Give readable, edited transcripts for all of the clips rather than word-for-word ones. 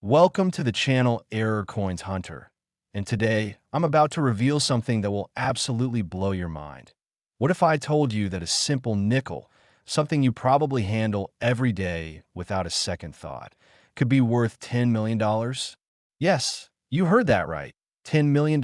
Welcome to the channel Error Coins Hunter, and today I'm about to reveal something that will absolutely blow your mind. What if I told you that a simple nickel, something you probably handle every day without a second thought, could be worth $10 million? Yes, you heard that right, $10 million.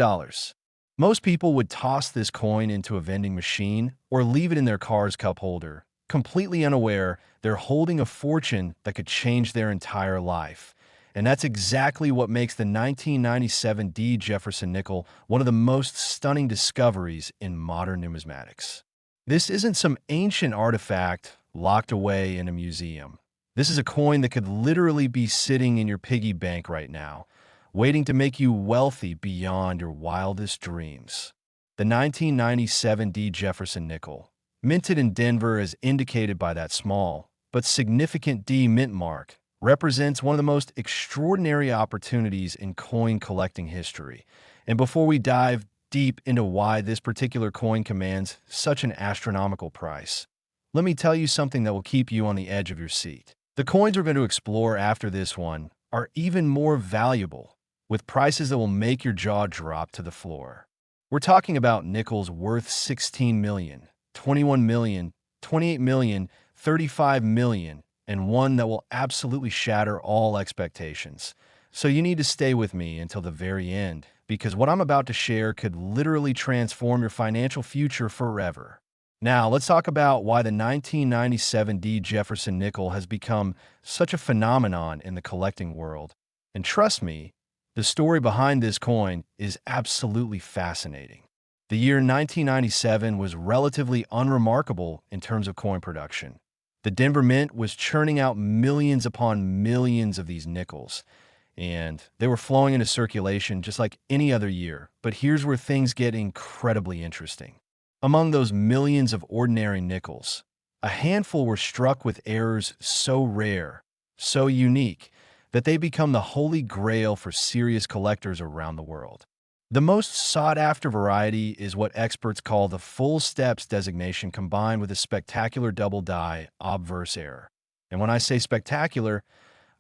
Most people would toss this coin into a vending machine or leave it in their car's cup holder, completely unaware they're holding a fortune that could change their entire life. And that's exactly what makes the 1997 D Jefferson Nickel one of the most stunning discoveries in modern numismatics. This isn't some ancient artifact locked away in a museum. This is a coin that could literally be sitting in your piggy bank right now, waiting to make you wealthy beyond your wildest dreams. The 1997 D Jefferson Nickel, minted in Denver as indicated by that small but significant D mint mark, represents one of the most extraordinary opportunities in coin collecting history. And before we dive deep into why this particular coin commands such an astronomical price, let me tell you something that will keep you on the edge of your seat. The coins we're going to explore after this one are even more valuable, with prices that will make your jaw drop to the floor. We're talking about nickels worth 16 million, 21 million, 28 million, 35 million, and one that will absolutely shatter all expectations. So you need to stay with me until the very end, because what I'm about to share could literally transform your financial future forever. Now, let's talk about why the 1997 D Jefferson Nickel has become such a phenomenon in the collecting world. And trust me, the story behind this coin is absolutely fascinating. The year 1997 was relatively unremarkable in terms of coin production. The Denver Mint was churning out millions upon millions of these nickels, and they were flowing into circulation just like any other year. But here's where things get incredibly interesting. Among those millions of ordinary nickels, a handful were struck with errors so rare, so unique, that they become the holy grail for serious collectors around the world. The most sought-after variety is what experts call the full steps designation combined with a spectacular double die obverse error. And when I say spectacular,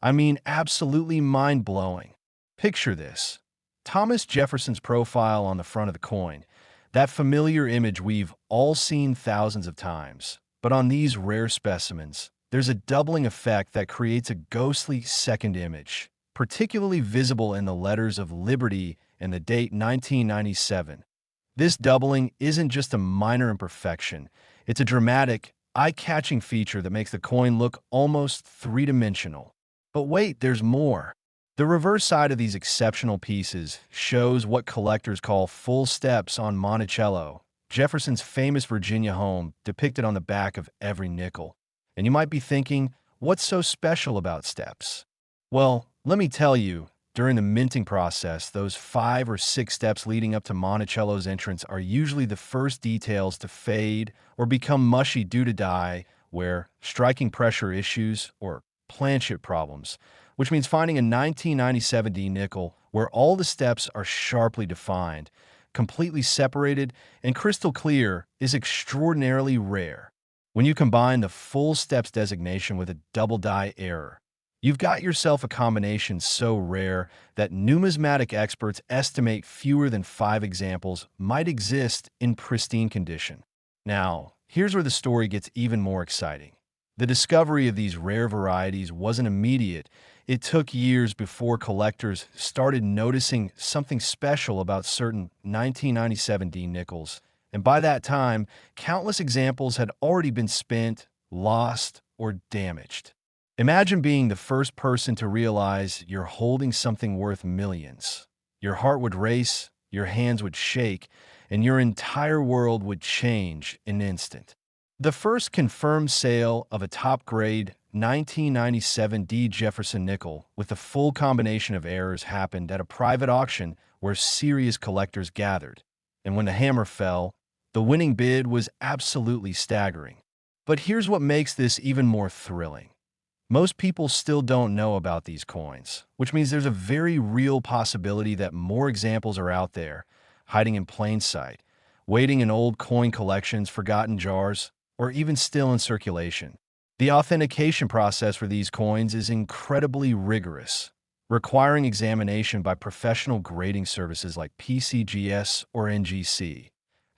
I mean absolutely mind-blowing. Picture this. Thomas Jefferson's profile on the front of the coin, that familiar image we've all seen thousands of times. But on these rare specimens, there's a doubling effect that creates a ghostly second image, particularly visible in the letters of Liberty and the date 1997. This doubling isn't just a minor imperfection, it's a dramatic, eye-catching feature that makes the coin look almost three-dimensional. But wait, there's more. The reverse side of these exceptional pieces shows what collectors call full steps on Monticello, Jefferson's famous Virginia home depicted on the back of every nickel. And you might be thinking, what's so special about steps? Well, let me tell you, during the minting process, those 5 or 6 steps leading up to Monticello's entrance are usually the first details to fade or become mushy due to die, where striking pressure issues or planchet problems, which means finding a 1997 D nickel where all the steps are sharply defined, completely separated, and crystal clear is extraordinarily rare. When you combine the full steps designation with a double die error, you've got yourself a combination so rare that numismatic experts estimate fewer than 5 examples might exist in pristine condition. Now, here's where the story gets even more exciting. The discovery of these rare varieties wasn't immediate. It took years before collectors started noticing something special about certain 1997 D nickels. And by that time, countless examples had already been spent, lost, or damaged. Imagine being the first person to realize you're holding something worth millions. Your heart would race, your hands would shake, and your entire world would change in an instant. The first confirmed sale of a top-grade 1997 D Jefferson Nickel with a full combination of errors happened at a private auction where serious collectors gathered. And when the hammer fell, the winning bid was absolutely staggering. But here's what makes this even more thrilling. Most people still don't know about these coins, which means there's a very real possibility that more examples are out there, hiding in plain sight, waiting in old coin collections, forgotten jars, or even still in circulation. The authentication process for these coins is incredibly rigorous. requiring examination by professional grading services like PCGS or NGC,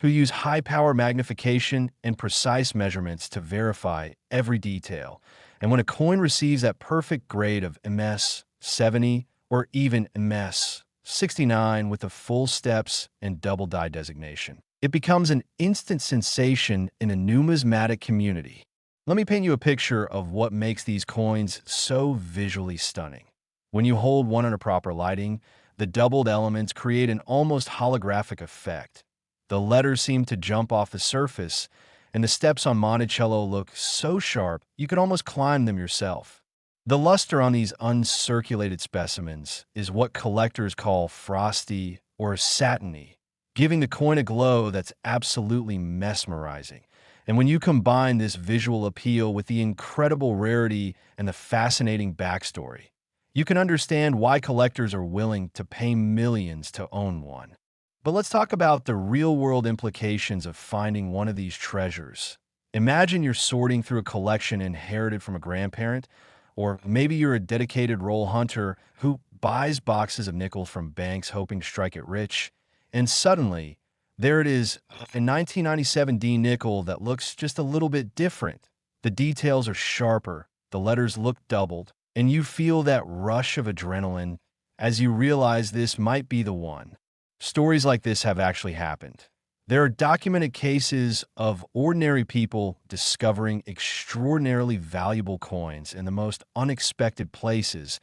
who use high-power magnification and precise measurements to verify every detail. And when a coin receives that perfect grade of MS 70 or even MS 69 with the full steps and double die designation, it becomes an instant sensation in a numismatic community. Let me paint you a picture of what makes these coins so visually stunning. When you hold one under proper lighting, the doubled elements create an almost holographic effect. The letters seem to jump off the surface, and the steps on Monticello look so sharp you could almost climb them yourself. The luster on these uncirculated specimens is what collectors call frosty or satiny, giving the coin a glow that's absolutely mesmerizing. And when you combine this visual appeal with the incredible rarity and the fascinating backstory, you can understand why collectors are willing to pay millions to own one. But let's talk about the real-world implications of finding one of these treasures. Imagine you're sorting through a collection inherited from a grandparent, or maybe you're a dedicated roll hunter who buys boxes of nickels from banks hoping to strike it rich, and suddenly, there it is, a 1997 D nickel that looks just a little bit different. The details are sharper, the letters look doubled, and you feel that rush of adrenaline as you realize this might be the one. Stories like this have actually happened. There are documented cases of ordinary people discovering extraordinarily valuable coins in the most unexpected places,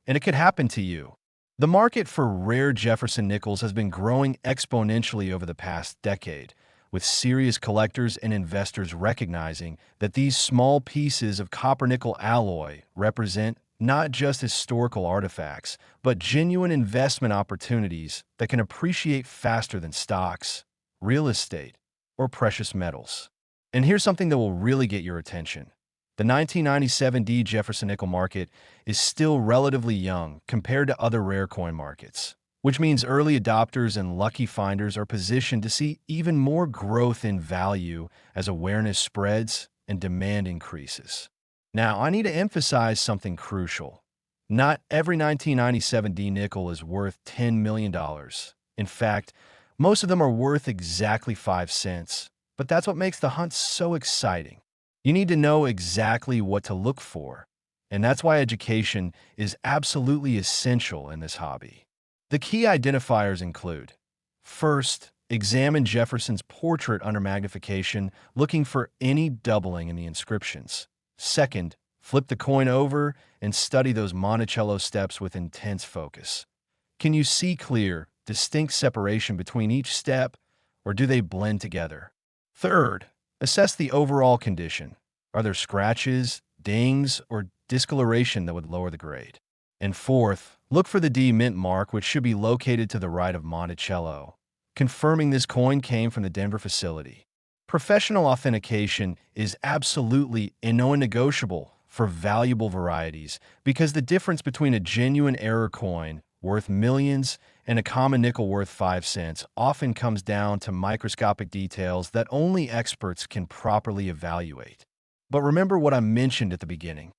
and it could happen to you. The market for rare Jefferson Nickels has been growing exponentially over the past decade, with serious collectors and investors recognizing that these small pieces of copper-nickel alloy represent not just historical artifacts, but genuine investment opportunities that can appreciate faster than stocks, real estate, or precious metals. And here's something that will really get your attention. The 1997 D Jefferson Nickel market is still relatively young compared to other rare coin markets, which means early adopters and lucky finders are positioned to see even more growth in value as awareness spreads and demand increases. Now, I need to emphasize something crucial. Not every 1997 D nickel is worth $10 million. In fact, most of them are worth exactly 5 cents, but that's what makes the hunt so exciting. You need to know exactly what to look for, and that's why education is absolutely essential in this hobby. The key identifiers include: first, examine Jefferson's portrait under magnification, looking for any doubling in the inscriptions. Second, flip the coin over and study those Monticello steps with intense focus. Can you see clear, distinct separation between each step, or do they blend together? Third, assess the overall condition. Are there scratches, dings, or discoloration that would lower the grade? And fourth, look for the D mint mark, which should be located to the right of Monticello, confirming this coin came from the Denver facility. Professional authentication is absolutely non-negotiable for valuable varieties because the difference between a genuine error coin worth millions and a common nickel worth 5 cents often comes down to microscopic details that only experts can properly evaluate. But remember what I mentioned at the beginning.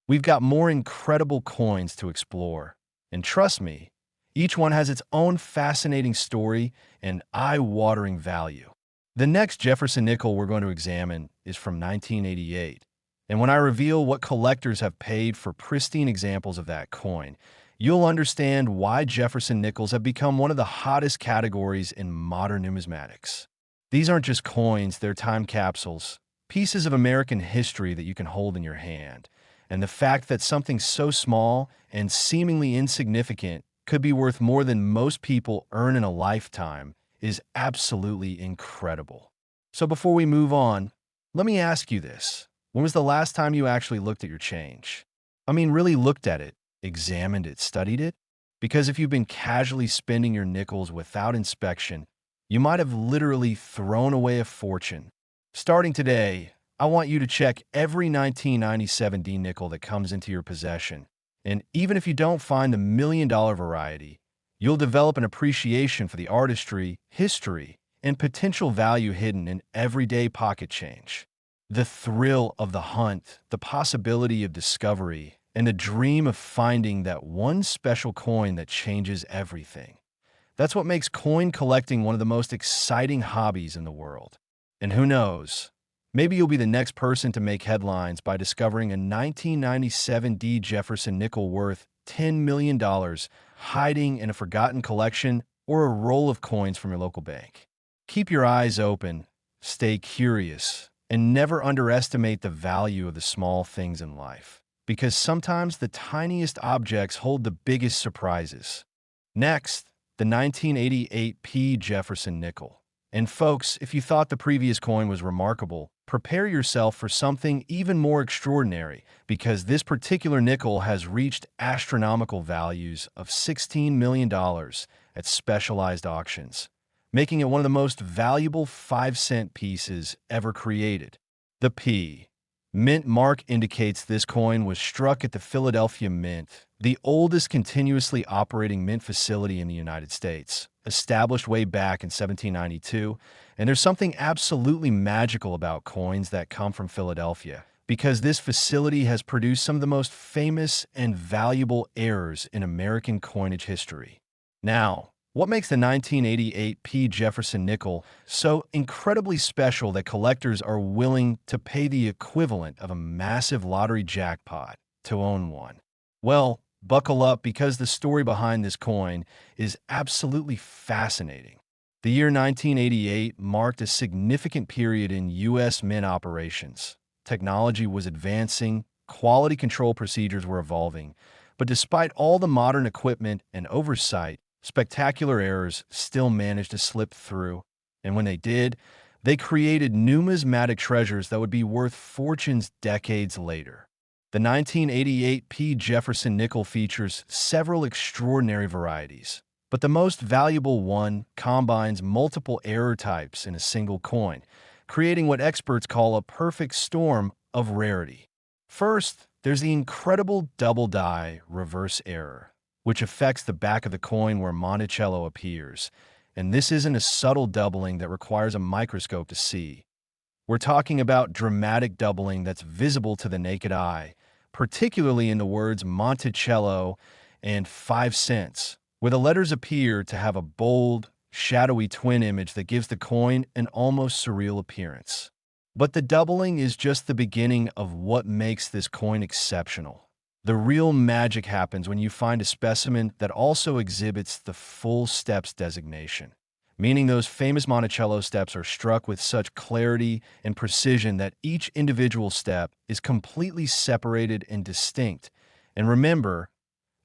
We've got more incredible coins to explore. And trust me, each one has its own fascinating story and eye-watering value. The next Jefferson Nickel we're going to examine is from 1988. And when I reveal what collectors have paid for pristine examples of that coin, you'll understand why Jefferson Nickels have become one of the hottest categories in modern numismatics. These aren't just coins, they're time capsules, pieces of American history that you can hold in your hand. And the fact that something so small and seemingly insignificant could be worth more than most people earn in a lifetime is absolutely incredible. So before we move on, let me ask you this. When was the last time you actually looked at your change? I mean, really looked at it, examined it, studied it? Because if you've been casually spending your nickels without inspection, you might have literally thrown away a fortune. Starting today, I want you to check every 1997 D nickel that comes into your possession. And even if you don't find the $1 million variety, you'll develop an appreciation for the artistry, history, and potential value hidden in everyday pocket change. The thrill of the hunt, the possibility of discovery, and the dream of finding that one special coin that changes everything. That's what makes coin collecting one of the most exciting hobbies in the world. And who knows, maybe you'll be the next person to make headlines by discovering a 1997 D Jefferson Nickel worth $10 million hiding in a forgotten collection or a roll of coins from your local bank. Keep your eyes open, stay curious, and never underestimate the value of the small things in life, because sometimes the tiniest objects hold the biggest surprises. Next, the 1988 P Jefferson Nickel. And folks, if you thought the previous coin was remarkable, prepare yourself for something even more extraordinary, because this particular nickel has reached astronomical values of $16 million at specialized auctions, making it one of the most valuable 5-cent pieces ever created. The P Mint mark indicates this coin was struck at the Philadelphia Mint, the oldest continuously operating mint facility in the United States, established way back in 1792. And there's something absolutely magical about coins that come from Philadelphia, because this facility has produced some of the most famous and valuable errors in American coinage history. Now, what makes the 1988 P Jefferson Nickel so incredibly special that collectors are willing to pay the equivalent of a massive lottery jackpot to own one? Well, buckle up, because the story behind this coin is absolutely fascinating. The year 1988 marked a significant period in U.S. mint operations. Technology was advancing, quality control procedures were evolving, but despite all the modern equipment and oversight, spectacular errors still managed to slip through, and when they did, they created numismatic treasures that would be worth fortunes decades later. The 1988 P Jefferson Nickel features several extraordinary varieties, but the most valuable one combines multiple error types in a single coin, creating what experts call a perfect storm of rarity. First, there's the incredible double die reverse error, which affects the back of the coin where Monticello appears, and this isn't a subtle doubling that requires a microscope to see. We're talking about dramatic doubling that's visible to the naked eye, particularly in the words Monticello and 5 cents, where the letters appear to have a bold, shadowy twin image that gives the coin an almost surreal appearance. But the doubling is just the beginning of what makes this coin exceptional. The real magic happens when you find a specimen that also exhibits the full steps designation, meaning those famous Monticello steps are struck with such clarity and precision that each individual step is completely separated and distinct. And remember,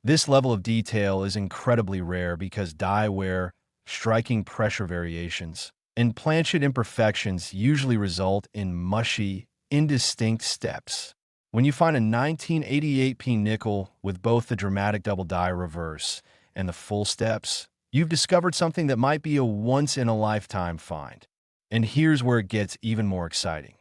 this level of detail is incredibly rare because die wear, striking pressure variations, and planchet imperfections usually result in mushy, indistinct steps. When you find a 1988 P nickel with both the dramatic double die reverse and the full steps, you've discovered something that might be a once-in-a-lifetime find. And here's where it gets even more exciting.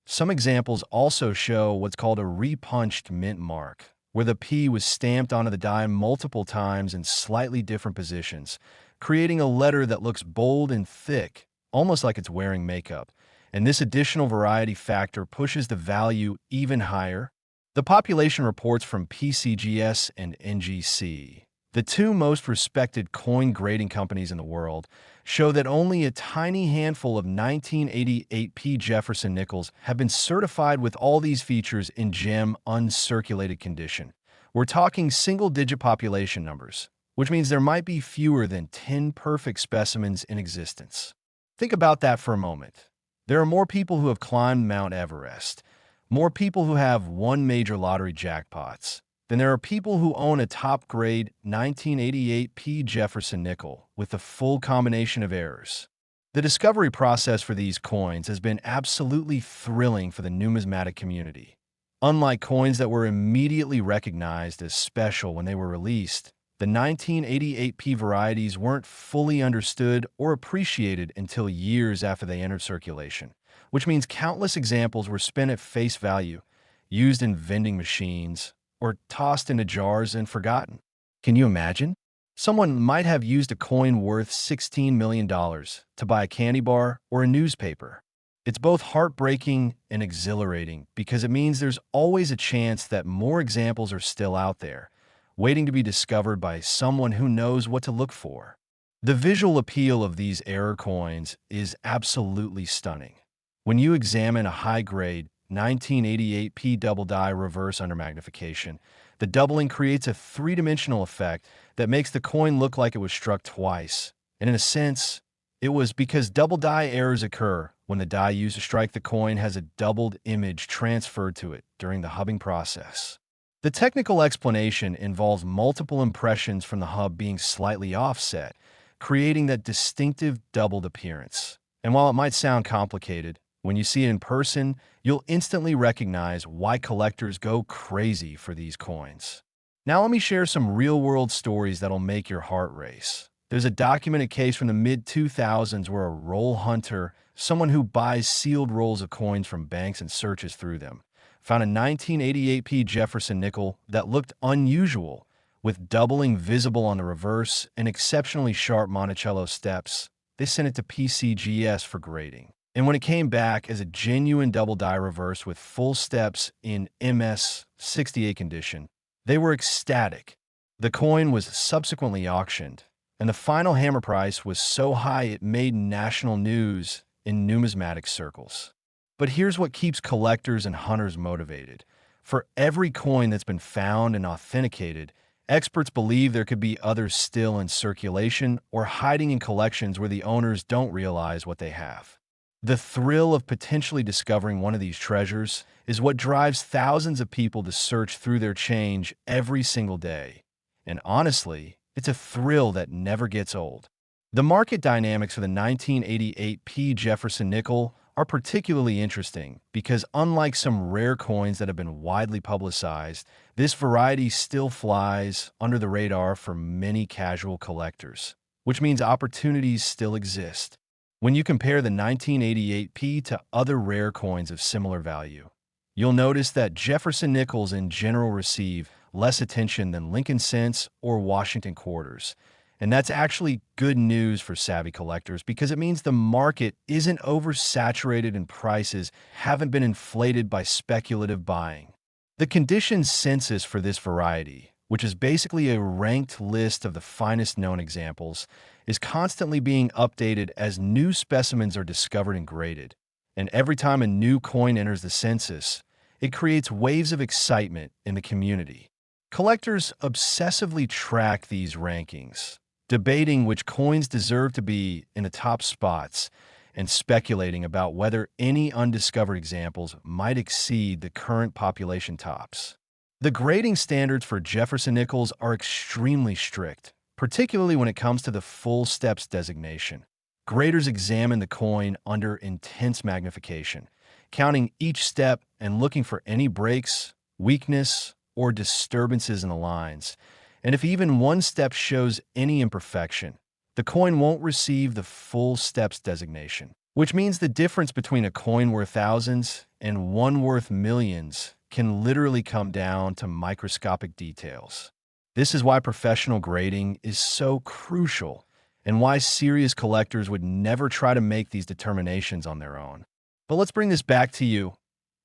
Some examples also show what's called a repunched mint mark, where the P was stamped onto the die multiple times in slightly different positions, creating a letter that looks bold and thick, almost like it's wearing makeup. And this additional variety factor pushes the value even higher. The population reports from PCGS and NGC, the two most respected coin grading companies in the world, show that only a tiny handful of 1988 P Jefferson Nickels have been certified with all these features in gem uncirculated condition. We're talking single-digit population numbers, which means there might be fewer than 10 perfect specimens in existence. Think about that for a moment. There are more people who have climbed Mount Everest, more people who have won major lottery jackpots, than there are people who own a top-grade 1988 P Jefferson Nickel with the full combination of errors. The discovery process for these coins has been absolutely thrilling for the numismatic community. Unlike coins that were immediately recognized as special when they were released, the 1988 P varieties weren't fully understood or appreciated until years after they entered circulation, which means countless examples were spent at face value, used in vending machines, or tossed into jars and forgotten. Can you imagine? Someone might have used a coin worth $16 million to buy a candy bar or a newspaper. It's both heartbreaking and exhilarating because it means there's always a chance that more examples are still out there, waiting to be discovered by someone who knows what to look for. The visual appeal of these error coins is absolutely stunning. When you examine a high-grade 1988 P double die reverse under magnification, the doubling creates a three-dimensional effect that makes the coin look like it was struck twice. And in a sense, it was because double die errors occur when the die used to strike the coin has a doubled image transferred to it during the hubbing process. The technical explanation involves multiple impressions from the hub being slightly offset, creating that distinctive doubled appearance. And while it might sound complicated, when you see it in person, you'll instantly recognize why collectors go crazy for these coins. Now let me share some real-world stories that'll make your heart race. There's a documented case from the mid-2000s where a roll hunter, someone who buys sealed rolls of coins from banks and searches through them, found a 1988 P Jefferson Nickel that looked unusual, with doubling visible on the reverse and exceptionally sharp Monticello steps. They sent it to PCGS for grading. And when it came back as a genuine double die reverse with full steps in MS 68 condition, they were ecstatic. The coin was subsequently auctioned, and the final hammer price was so high it made national news in numismatic circles. But here's what keeps collectors and hunters motivated. For every coin that's been found and authenticated, experts believe there could be others still in circulation or hiding in collections where the owners don't realize what they have. The thrill of potentially discovering one of these treasures is what drives thousands of people to search through their change every single day. And honestly, it's a thrill that never gets old. The market dynamics for the 1988 P Jefferson Nickel are particularly interesting because unlike some rare coins that have been widely publicized, this variety still flies under the radar for many casual collectors, which means opportunities still exist. When you compare the 1988 P to other rare coins of similar value, you'll notice that Jefferson Nickels in general receive less attention than Lincoln cents or Washington quarters. And that's actually good news for savvy collectors because it means the market isn't oversaturated and prices haven't been inflated by speculative buying. The condition census for this variety, which is basically a ranked list of the finest known examples, is constantly being updated as new specimens are discovered and graded. And every time a new coin enters the census, it creates waves of excitement in the community. Collectors obsessively track these rankings, debating which coins deserve to be in the top spots and speculating about whether any undiscovered examples might exceed the current population tops. The grading standards for Jefferson Nickels are extremely strict, particularly when it comes to the full steps designation. Graders examine the coin under intense magnification, counting each step and looking for any breaks, weakness, or disturbances in the lines. And if even one step shows any imperfection, the coin won't receive the full steps designation, which means the difference between a coin worth thousands and one worth millions can literally come down to microscopic details. This is why professional grading is so crucial and why serious collectors would never try to make these determinations on their own. But let's bring this back to you.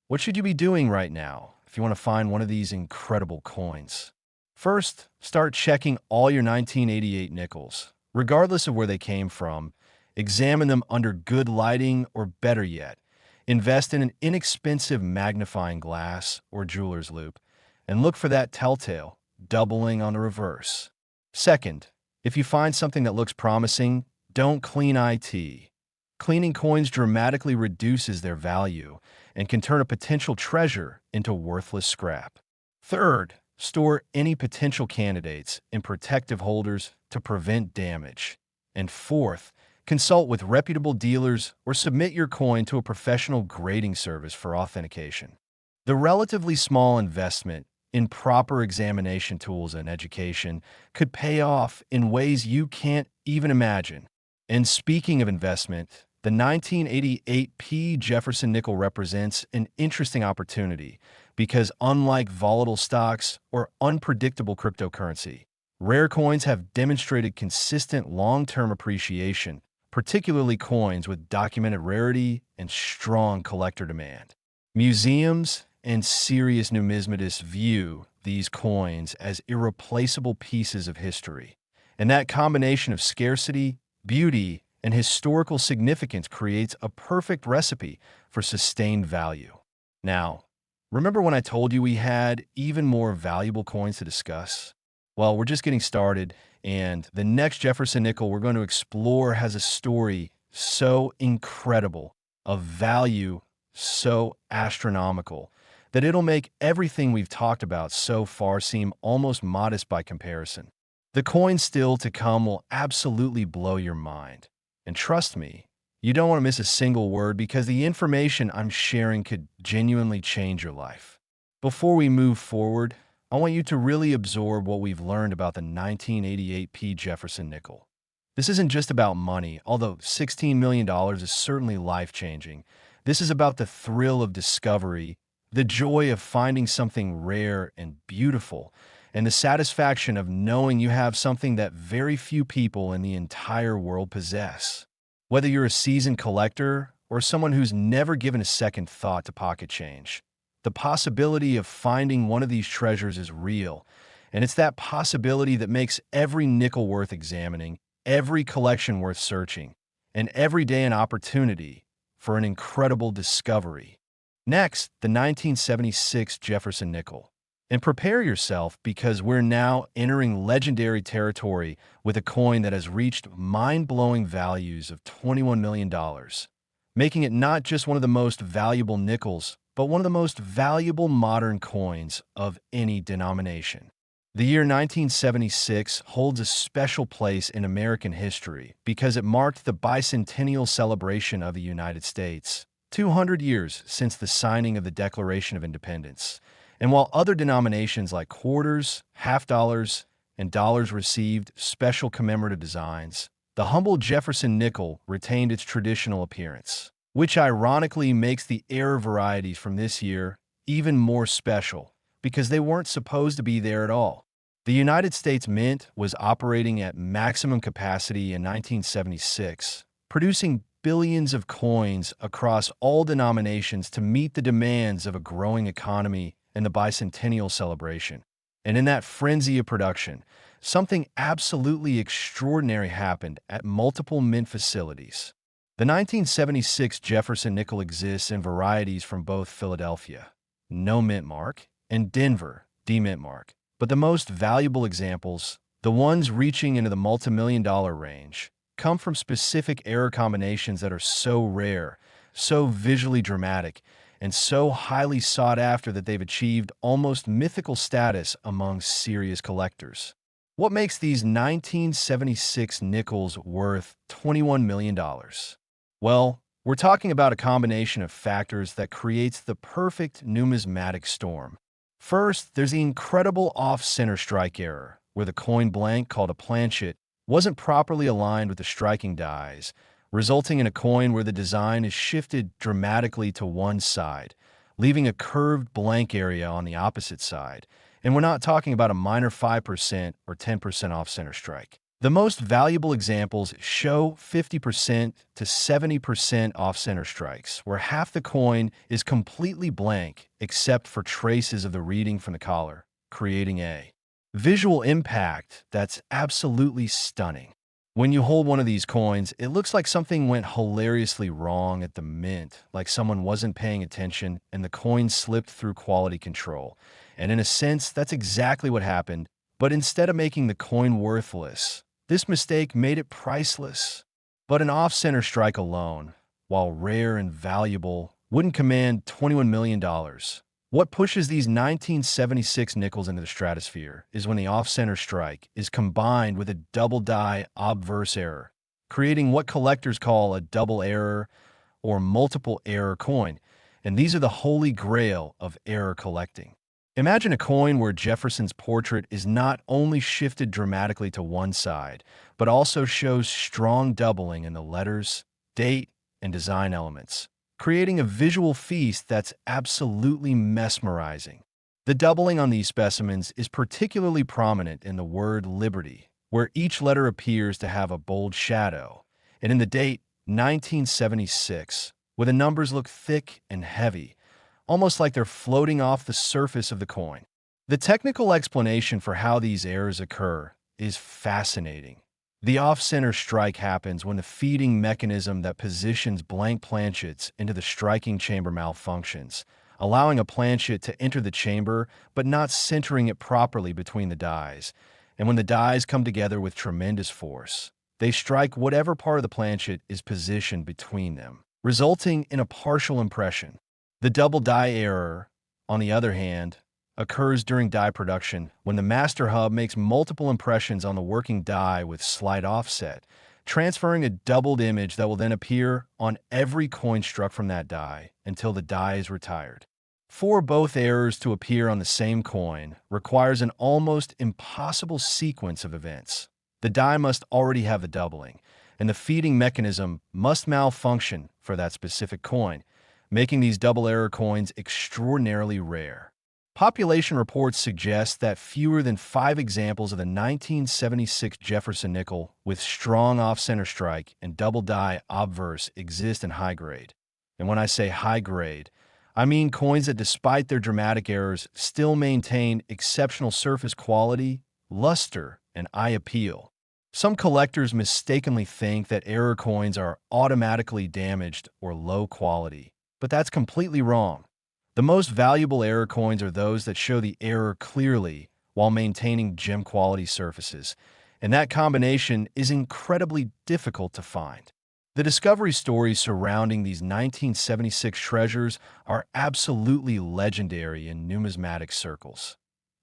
What should you be doing right now if you want to find one of these incredible coins? First, start checking all your 1988 nickels. Regardless of where they came from, examine them under good lighting or better yet, invest in an inexpensive magnifying glass or jeweler's loupe and look for that telltale doubling on the reverse. Second, if you find something that looks promising, don't clean IT. Cleaning coins dramatically reduces their value and can turn a potential treasure into worthless scrap. Third, store any potential candidates in protective holders to prevent damage. And fourth, consult with reputable dealers or submit your coin to a professional grading service for authentication. The relatively small investment in proper examination tools and education could pay off in ways you can't even imagine. And speaking of investment, the 1988 P Jefferson Nickel represents an interesting opportunity because unlike volatile stocks or unpredictable cryptocurrency, rare coins have demonstrated consistent long-term appreciation particularly coins with documented rarity and strong collector demand. Museums and serious numismatists view these coins as irreplaceable pieces of history. And that combination of scarcity, beauty, and historical significance creates a perfect recipe for sustained value. Now, remember when I told you we had even more valuable coins to discuss? Well, we're just getting started, and the next Jefferson nickel we're going to explore has a story so incredible, of value so astronomical, that it'll make everything we've talked about so far seem almost modest by comparison. The coins still to come will absolutely blow your mind. And trust me, you don't want to miss a single word because the information I'm sharing could genuinely change your life. Before we move forward, I want you to really absorb what we've learned about the 1988 P Jefferson Nickel. This isn't just about money, although $16 million is certainly life-changing. This is about the thrill of discovery, the joy of finding something rare and beautiful, and the satisfaction of knowing you have something that very few people in the entire world possess. Whether you're a seasoned collector or someone who's never given a second thought to pocket change, the possibility of finding one of these treasures is real, and it's that possibility that makes every nickel worth examining, every collection worth searching, and every day an opportunity for an incredible discovery. Next, the 1976 Jefferson Nickel. And prepare yourself because we're now entering legendary territory with a coin that has reached mind-blowing values of $21 million, making it not just one of the most valuable nickels, but one of the most valuable modern coins of any denomination. The year 1976 holds a special place in American history because it marked the bicentennial celebration of the United States, 200 years since the signing of the Declaration of Independence. And while other denominations like quarters, half dollars, and dollars received special commemorative designs, the humble Jefferson nickel retained its traditional appearance, which ironically makes the error varieties from this year even more special because they weren't supposed to be there at all. The United States Mint was operating at maximum capacity in 1976, producing billions of coins across all denominations to meet the demands of a growing economy and the bicentennial celebration. And in that frenzy of production, something absolutely extraordinary happened at multiple mint facilities. The 1976 Jefferson Nickel exists in varieties from both Philadelphia, no mint mark, and Denver, D mint mark. But the most valuable examples, the ones reaching into the multi-million-dollar range, come from specific error combinations that are so rare, so visually dramatic, and so highly sought after that they've achieved almost mythical status among serious collectors. What makes these 1976 nickels worth $21 million? Well, we're talking about a combination of factors that creates the perfect numismatic storm. First, there's the incredible off-center strike error, where the coin blank, called a planchet, wasn't properly aligned with the striking dies, resulting in a coin where the design is shifted dramatically to one side, leaving a curved blank area on the opposite side. And we're not talking about a minor 5% or 10% off-center strike. The most valuable examples show 50% to 70% off-center strikes, where half the coin is completely blank except for traces of the reading from the collar, creating a visual impact that's absolutely stunning. When you hold one of these coins, it looks like something went hilariously wrong at the mint, like someone wasn't paying attention and the coin slipped through quality control. And in a sense, that's exactly what happened, but instead of making the coin worthless, this mistake made it priceless. But an off-center strike alone, while rare and valuable, wouldn't command $21 million. What pushes these 1976 nickels into the stratosphere is when the off-center strike is combined with a double die obverse error, creating what collectors call a double error or multiple error coin, and these are the holy grail of error collecting. Imagine a coin where Jefferson's portrait is not only shifted dramatically to one side, but also shows strong doubling in the letters, date, and design elements, creating a visual feast that's absolutely mesmerizing. The doubling on these specimens is particularly prominent in the word liberty, where each letter appears to have a bold shadow, and in the date 1976, where the numbers look thick and heavy, almost like they're floating off the surface of the coin. The technical explanation for how these errors occur is fascinating. The off-center strike happens when the feeding mechanism that positions blank planchets into the striking chamber malfunctions, allowing a planchet to enter the chamber but not centering it properly between the dies. And when the dies come together with tremendous force, they strike whatever part of the planchet is positioned between them, resulting in a partial impression. The double die error, on the other hand, occurs during die production when the master hub makes multiple impressions on the working die with slight offset, transferring a doubled image that will then appear on every coin struck from that die until the die is retired. For both errors to appear on the same coin requires an almost impossible sequence of events. The die must already have the doubling, and the feeding mechanism must malfunction for that specific coin, making these double error coins extraordinarily rare. Population reports suggest that fewer than 5 examples of the 1976 Jefferson Nickel with strong off-center strike and double die obverse exist in high grade. And when I say high grade, I mean coins that, despite their dramatic errors, still maintain exceptional surface quality, luster, and eye appeal. Some collectors mistakenly think that error coins are automatically damaged or low quality, but that's completely wrong. The most valuable error coins are those that show the error clearly while maintaining gem quality surfaces, and that combination is incredibly difficult to find. The discovery stories surrounding these 1976 treasures are absolutely legendary in numismatic circles.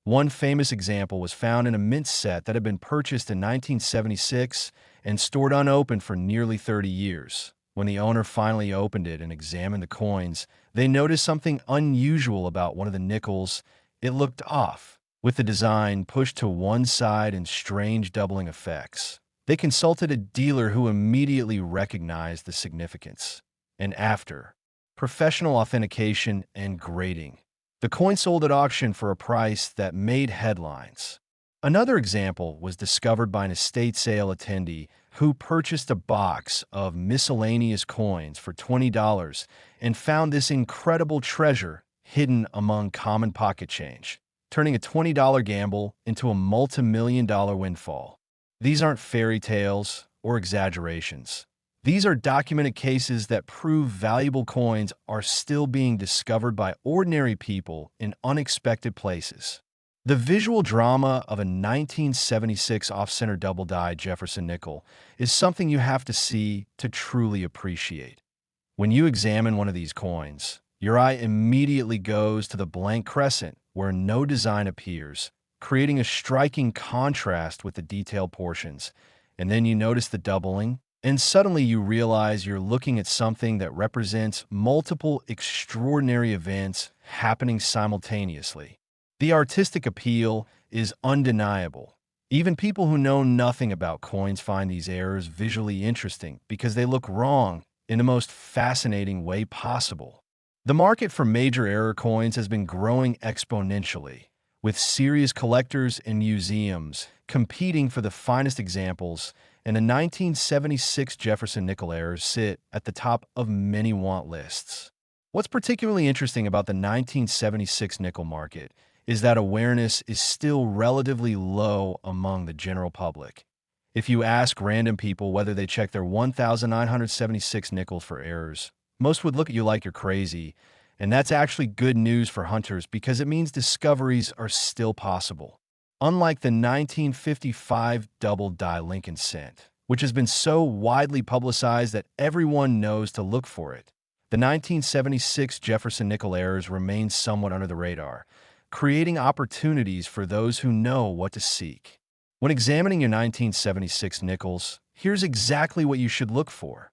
One famous example was found in a mint set that had been purchased in 1976 and stored unopened for nearly 30 years. When the owner finally opened it and examined the coins, they noticed something unusual about one of the nickels. It looked off, with the design pushed to one side and strange doubling effects. They consulted a dealer who immediately recognized the significance. And after professional authentication and grading, the coin sold at auction for a price that made headlines. Another example was discovered by an estate sale attendee who purchased a box of miscellaneous coins for $20 and found this incredible treasure hidden among common pocket change, turning a $20 gamble into a multi-million-dollar windfall. These aren't fairy tales or exaggerations. These are documented cases that prove valuable coins are still being discovered by ordinary people in unexpected places. The visual drama of a 1976 off-center double die Jefferson Nickel is something you have to see to truly appreciate. When you examine one of these coins, your eye immediately goes to the blank crescent where no design appears, creating a striking contrast with the detailed portions. And then you notice the doubling, and suddenly you realize you're looking at something that represents multiple extraordinary events happening simultaneously. The artistic appeal is undeniable. Even people who know nothing about coins find these errors visually interesting because they look wrong in the most fascinating way possible. The market for major error coins has been growing exponentially, with serious collectors and museums competing for the finest examples, and the 1976 Jefferson Nickel errors sit at the top of many want lists. What's particularly interesting about the 1976 nickel market is that awareness is still relatively low among the general public. If you ask random people whether they check their 1,976 nickels for errors, most would look at you like you're crazy, and that's actually good news for hunters because it means discoveries are still possible. Unlike the 1955 double die Lincoln cent, which has been so widely publicized that everyone knows to look for it, the 1976 Jefferson Nickel errors remain somewhat under the radar, creating opportunities for those who know what to seek. When examining your 1976 nickels, here's exactly what you should look for.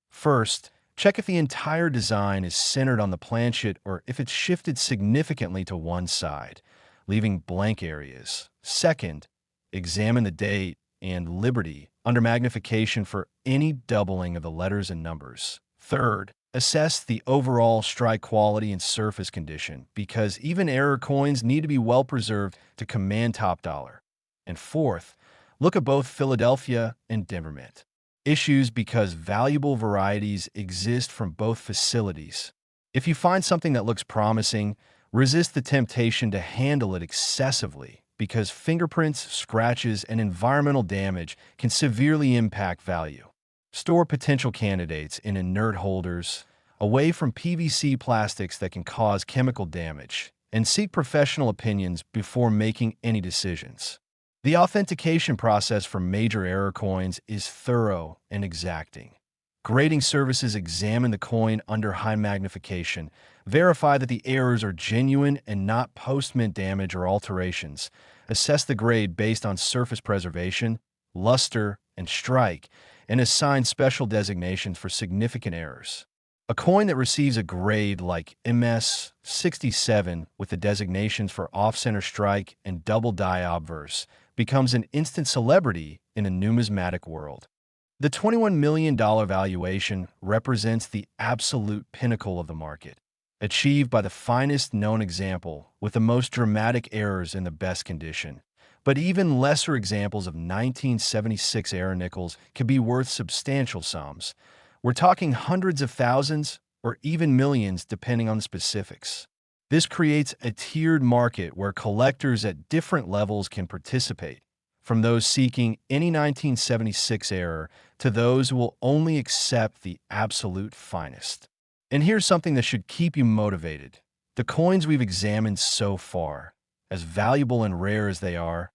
First, check if the entire design is centered on the planchet or if it's shifted significantly to one side, leaving blank areas. Second, examine the date and liberty under magnification for any doubling of the letters and numbers. Third, assess the overall strike quality and surface condition because even error coins need to be well preserved to command top dollar. And fourth, look at both Philadelphia and Denver mint. Issues because valuable varieties exist from both facilities. If you find something that looks promising, resist the temptation to handle it excessively because fingerprints, scratches, and environmental damage can severely impact value. Store potential candidates in inert holders, away from PVC plastics that can cause chemical damage, and seek professional opinions before making any decisions. The authentication process for major error coins is thorough and exacting. Grading services examine the coin under high magnification, verify that the errors are genuine and not post-mint damage or alterations, assess the grade based on surface preservation, luster, and strike, and assign special designations for significant errors. A coin that receives a grade like MS 67 with the designations for off-center strike and double die obverse becomes an instant celebrity in a numismatic world. The $21 million valuation represents the absolute pinnacle of the market, achieved by the finest known example with the most dramatic errors in the best condition. But even lesser examples of 1976 era nickels can be worth substantial sums. We're talking hundreds of thousands or even millions depending on the specifics. This creates a tiered market where collectors at different levels can participate, from those seeking any 1976 era to those who will only accept the absolute finest. And here's something that should keep you motivated. The coins we've examined so far, as valuable and rare as they are,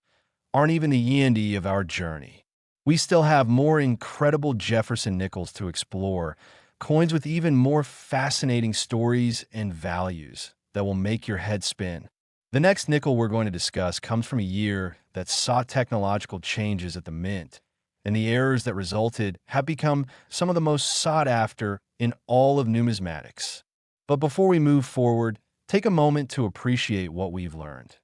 aren't even the end of our journey. We still have more incredible Jefferson Nickels to explore, coins with even more fascinating stories and values that will make your head spin. The next nickel we're going to discuss comes from a year that saw technological changes at the mint, and the errors that resulted have become some of the most sought after in all of numismatics. But before we move forward, take a moment to appreciate what we've learned.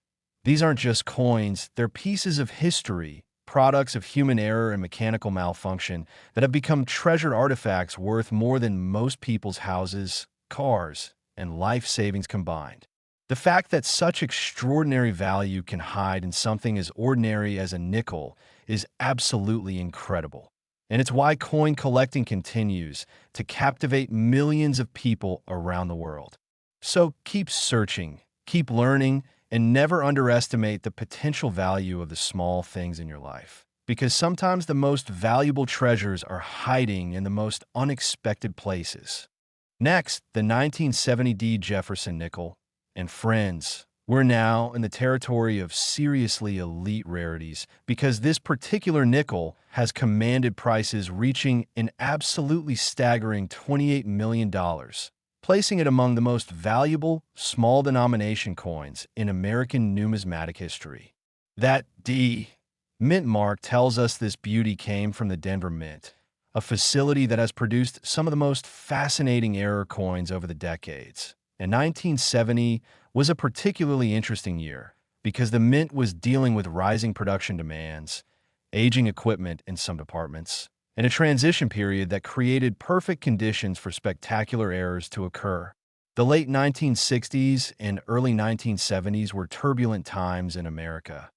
These aren't just coins, they're pieces of history, products of human error and mechanical malfunction that have become treasured artifacts worth more than most people's houses, cars, and life savings combined. The fact that such extraordinary value can hide in something as ordinary as a nickel is absolutely incredible. And it's why coin collecting continues to captivate millions of people around the world. So keep searching, keep learning, and never underestimate the potential value of the small things in your life. Because sometimes the most valuable treasures are hiding in the most unexpected places. Next, the 1970 D Jefferson Nickel. And friends, we're now in the territory of seriously elite rarities because this particular nickel has commanded prices reaching an absolutely staggering $28 million, placing it among the most valuable small denomination coins in American numismatic history. That D mint mark tells us this beauty came from the Denver Mint, a facility that has produced some of the most fascinating error coins over the decades. And 1970 was a particularly interesting year because the Mint was dealing with rising production demands, aging equipment in some departments, and a transition period that created perfect conditions for spectacular errors to occur. The late 1960s and early 1970s were turbulent times in America.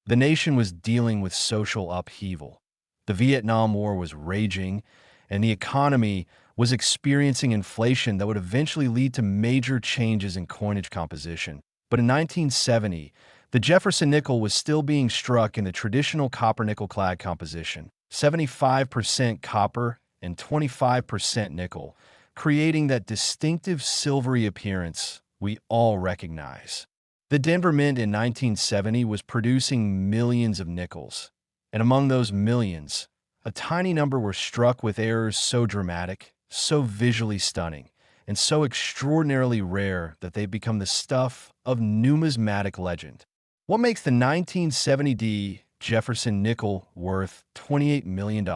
The nation was dealing with social upheaval. The Vietnam War was raging, and the economy was experiencing inflation that would eventually lead to major changes in coinage composition. But in 1970, the Jefferson Nickel was still being struck in the traditional copper-nickel clad composition, 75% copper and 25% nickel, creating that distinctive silvery appearance we all recognize. The Denver Mint in 1970 was producing millions of nickels, and among those millions, a tiny number were struck with errors so dramatic, so visually stunning, and so extraordinarily rare that they've become the stuff of numismatic legend. What makes the 1970 D Jefferson Nickel worth $28 million?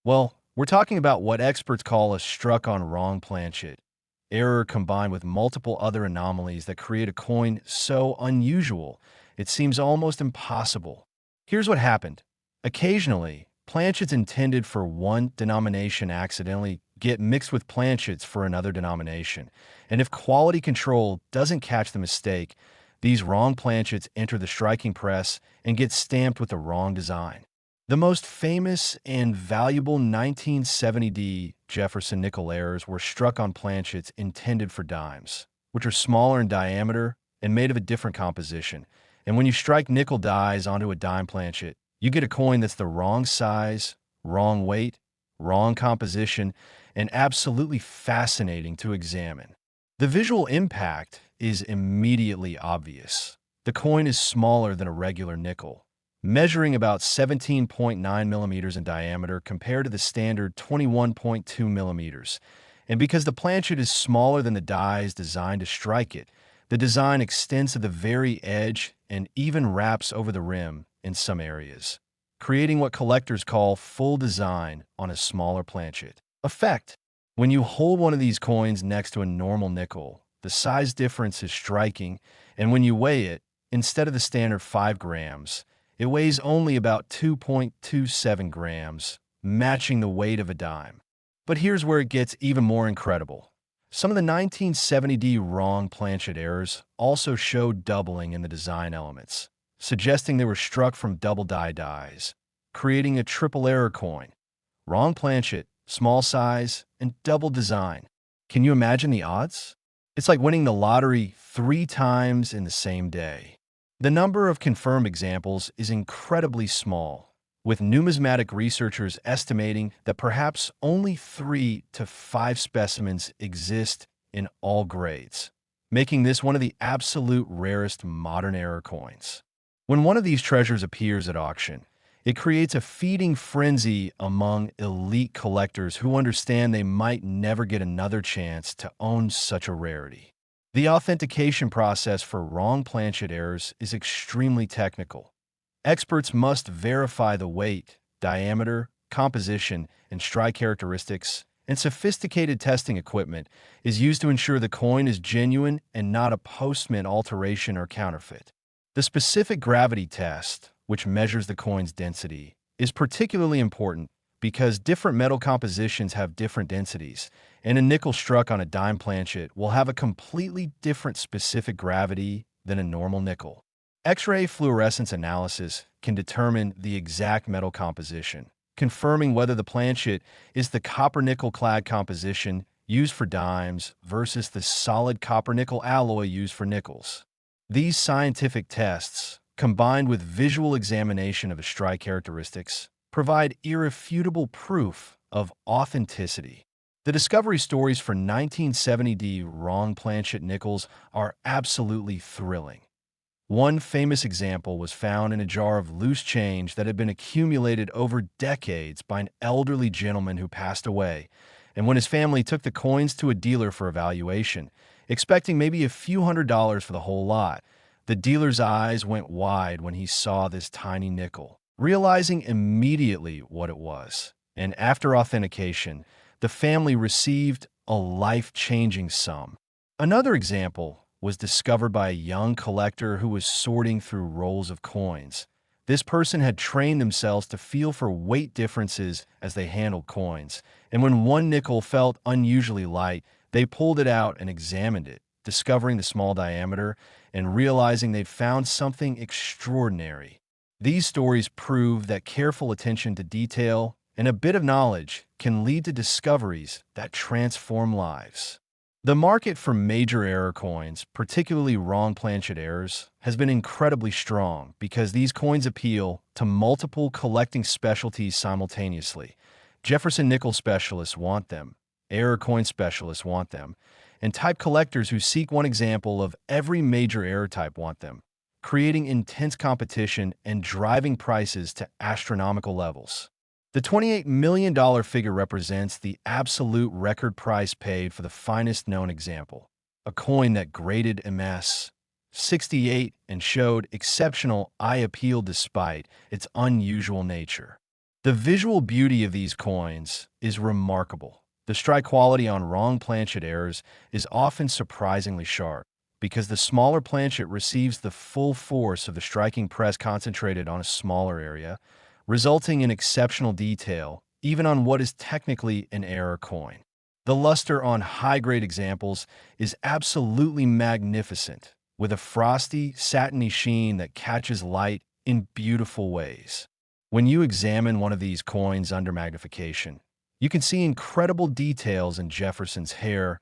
Well, we're talking about what experts call a struck on wrong planchet, error combined with multiple other anomalies that create a coin so unusual it seems almost impossible. Here's what happened. Occasionally, planchets intended for one denomination accidentally get mixed with planchets for another denomination, and if quality control doesn't catch the mistake, these wrong planchets enter the striking press and get stamped with the wrong design. The most famous and valuable 1970 D Jefferson Nickel errors were struck on planchets intended for dimes, which are smaller in diameter and made of a different composition. And when you strike nickel dies onto a dime planchet, you get a coin that's the wrong size, wrong weight, wrong composition, and absolutely fascinating to examine. The visual impact is immediately obvious. The coin is smaller than a regular nickel, measuring about 17.9 millimeters in diameter compared to the standard 21.2 millimeters. And because the planchet is smaller than the dies designed to strike it, the design extends to the very edge and even wraps over the rim in some areas, creating what collectors call full design on a smaller planchet effect. When you hold one of these coins next to a normal nickel, the size difference is striking, and when you weigh it, instead of the standard 5 grams, it weighs only about 2.27 grams, matching the weight of a dime. But here's where it gets even more incredible. Some of the 1970D wrong planchet errors also showed doubling in the design elements, suggesting they were struck from double die dies, creating a triple error coin. Wrong planchet, small size, and double design. Can you imagine the odds? It's like winning the lottery 3 times in the same day. The number of confirmed examples is incredibly small, with numismatic researchers estimating that perhaps only 3 to 5 specimens exist in all grades, making this one of the absolute rarest modern error coins. When one of these treasures appears at auction, it creates a feeding frenzy among elite collectors who understand they might never get another chance to own such a rarity. The authentication process for wrong planchet errors is extremely technical. Experts must verify the weight, diameter, composition, and strike characteristics, and sophisticated testing equipment is used to ensure the coin is genuine and not a post-mint alteration or counterfeit. The specific gravity test, which measures the coin's density, is particularly important because different metal compositions have different densities, and a nickel struck on a dime planchet will have a completely different specific gravity than a normal nickel. X-ray fluorescence analysis can determine the exact metal composition, confirming whether the planchet is the copper-nickel clad composition used for dimes versus the solid copper-nickel alloy used for nickels. These scientific tests, combined with visual examination of the strike characteristics, provide irrefutable proof of authenticity. The discovery stories for 1970D wrong planchet nickels are absolutely thrilling. One famous example was found in a jar of loose change that had been accumulated over decades by an elderly gentleman who passed away, and when his family took the coins to a dealer for evaluation, expecting maybe a few $100s for the whole lot, the dealer's eyes went wide when he saw this tiny nickel, realizing immediately what it was. And after authentication, the family received a life-changing sum. Another example was discovered by a young collector who was sorting through rolls of coins. This person had trained themselves to feel for weight differences as they handled coins, and when one nickel felt unusually light, they pulled it out and examined it, discovering the small diameter and realizing they'd found something extraordinary. These stories prove that careful attention to detail and a bit of knowledge can lead to discoveries that transform lives. The market for major error coins, particularly wrong planchet errors, has been incredibly strong because these coins appeal to multiple collecting specialties simultaneously. Jefferson Nickel specialists want them, error coin specialists want them, and type collectors who seek one example of every major error type want them, creating intense competition and driving prices to astronomical levels. The $28 million figure represents the absolute record price paid for the finest known example, a coin that graded MS 68 and showed exceptional eye appeal despite its unusual nature. The visual beauty of these coins is remarkable. The strike quality on wrong planchet errors is often surprisingly sharp because the smaller planchet receives the full force of the striking press concentrated on a smaller area, resulting in exceptional detail, even on what is technically an error coin. The luster on high-grade examples is absolutely magnificent, with a frosty, satiny sheen that catches light in beautiful ways. When you examine one of these coins under magnification, you can see incredible details in Jefferson's hair,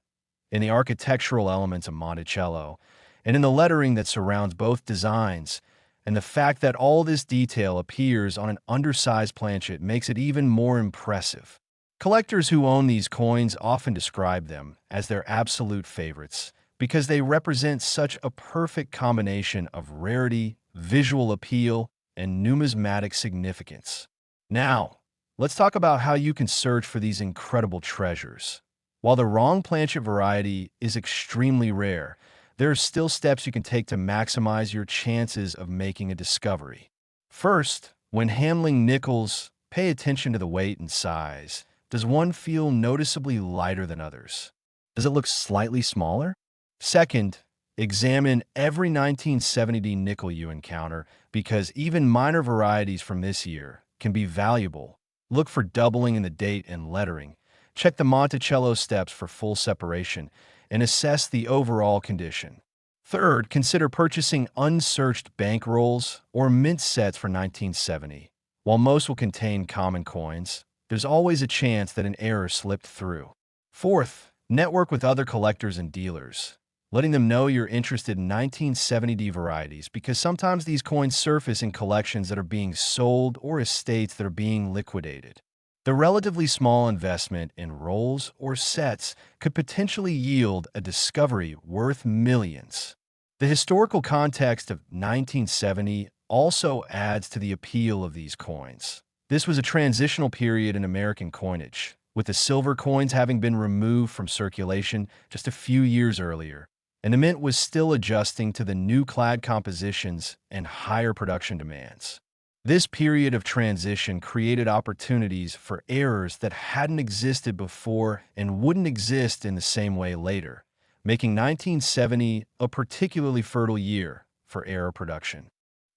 in the architectural elements of Monticello, and in the lettering that surrounds both designs. And the fact that all this detail appears on an undersized planchet makes it even more impressive. Collectors who own these coins often describe them as their absolute favorites because they represent such a perfect combination of rarity, visual appeal, and numismatic significance. Now, let's talk about how you can search for these incredible treasures. While the wrong planchet variety is extremely rare, there are still steps you can take to maximize your chances of making a discovery. First, when handling nickels, pay attention to the weight and size. Does one feel noticeably lighter than others? Does it look slightly smaller? Second, examine every 1970D nickel you encounter because even minor varieties from this year can be valuable. Look for doubling in the date and lettering. Check the Monticello steps for full separation and assess the overall condition. Third, consider purchasing unsearched bank rolls or mint sets for 1970. While most will contain common coins, there's always a chance that an error slipped through. Fourth, network with other collectors and dealers, letting them know you're interested in 1970D varieties because sometimes these coins surface in collections that are being sold or estates that are being liquidated. The relatively small investment in rolls or sets could potentially yield a discovery worth millions. The historical context of 1970 also adds to the appeal of these coins. This was a transitional period in American coinage, with the silver coins having been removed from circulation just a few years earlier, and the mint was still adjusting to the new clad compositions and higher production demands. This period of transition created opportunities for errors that hadn't existed before and wouldn't exist in the same way later, making 1970 a particularly fertile year for error production.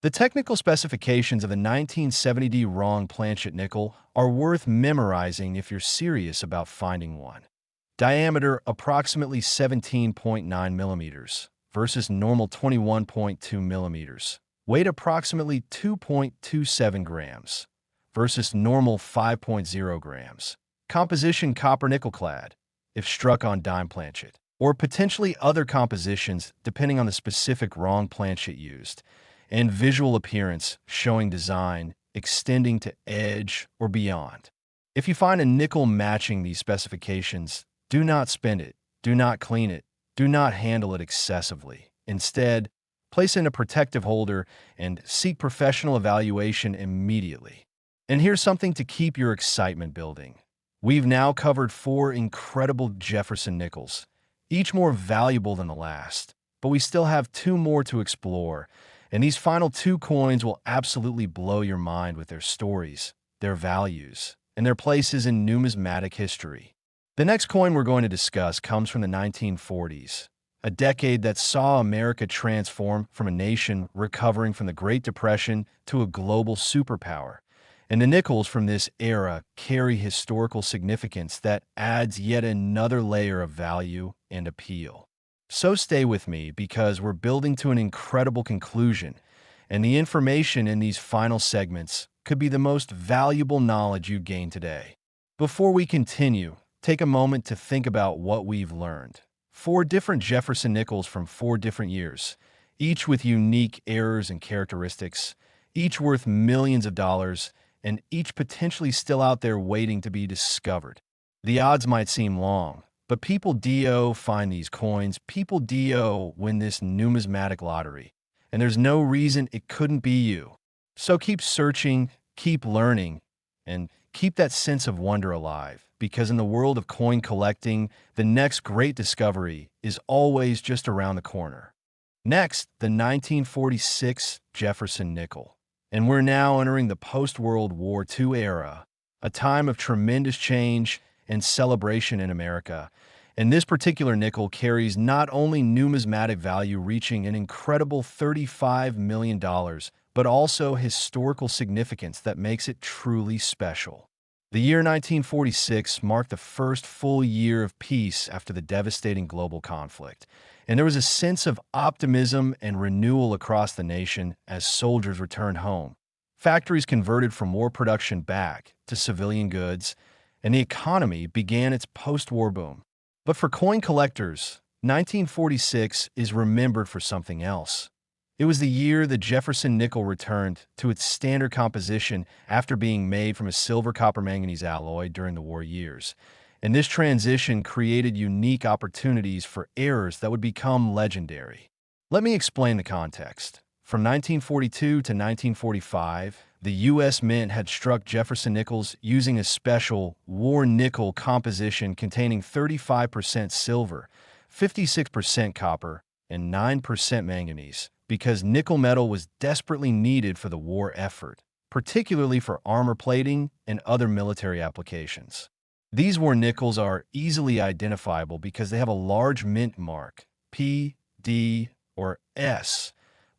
The technical specifications of the 1970D wrong planchet nickel are worth memorizing if you're serious about finding one. Diameter approximately 17.9 millimeters versus normal 21.2 millimeters. Weight approximately 2.27 grams versus normal 5.0 grams. Composition copper nickel clad, if struck on dime planchet, or potentially other compositions depending on the specific wrong planchet used, and visual appearance showing design extending to edge or beyond. If you find a nickel matching these specifications, do not spend it, do not clean it, do not handle it excessively. Instead, place it in a protective holder and seek professional evaluation immediately. And here's something to keep your excitement building. We've now covered 4 incredible Jefferson Nickels, each more valuable than the last, but we still have 2 more to explore, and these final 2 coins will absolutely blow your mind with their stories, their values, and their places in numismatic history. The next coin we're going to discuss comes from the 1940s, a decade that saw America transform from a nation recovering from the Great Depression to a global superpower. And the nickels from this era carry historical significance that adds yet another layer of value and appeal. So stay with me because we're building to an incredible conclusion, and the information in these final segments could be the most valuable knowledge you gain today. Before we continue, take a moment to think about what we've learned. 4 different Jefferson Nickels from 4 different years, each with unique errors and characteristics, each worth millions of dollars, and each potentially still out there waiting to be discovered. The odds might seem long, but people do find these coins, people do win this numismatic lottery, and there's no reason it couldn't be you. So keep searching, keep learning, and keep that sense of wonder alive, because in the world of coin collecting, the next great discovery is always just around the corner. Next, the 1946 Jefferson Nickel. And we're now entering the post-World War II era, a time of tremendous change and celebration in America. And this particular nickel carries not only numismatic value reaching an incredible $35 million, but also historical significance that makes it truly special. The year 1946 marked the first full year of peace after the devastating global conflict, and there was a sense of optimism and renewal across the nation as soldiers returned home, Factories converted from war production back to civilian goods, and the economy began its post-war boom. But for coin collectors, 1946 is remembered for something else. It was the year the Jefferson nickel returned to its standard composition after being made from a silver-copper-manganese alloy during the war years. And this transition created unique opportunities for errors that would become legendary. Let me explain the context. From 1942 to 1945, the U.S. Mint had struck Jefferson Nickels using a special war nickel composition containing 35% silver, 56% copper, and 9% manganese, because nickel metal was desperately needed for the war effort, particularly for armor plating and other military applications. These war nickels are easily identifiable because they have a large mint mark, P, D, or S,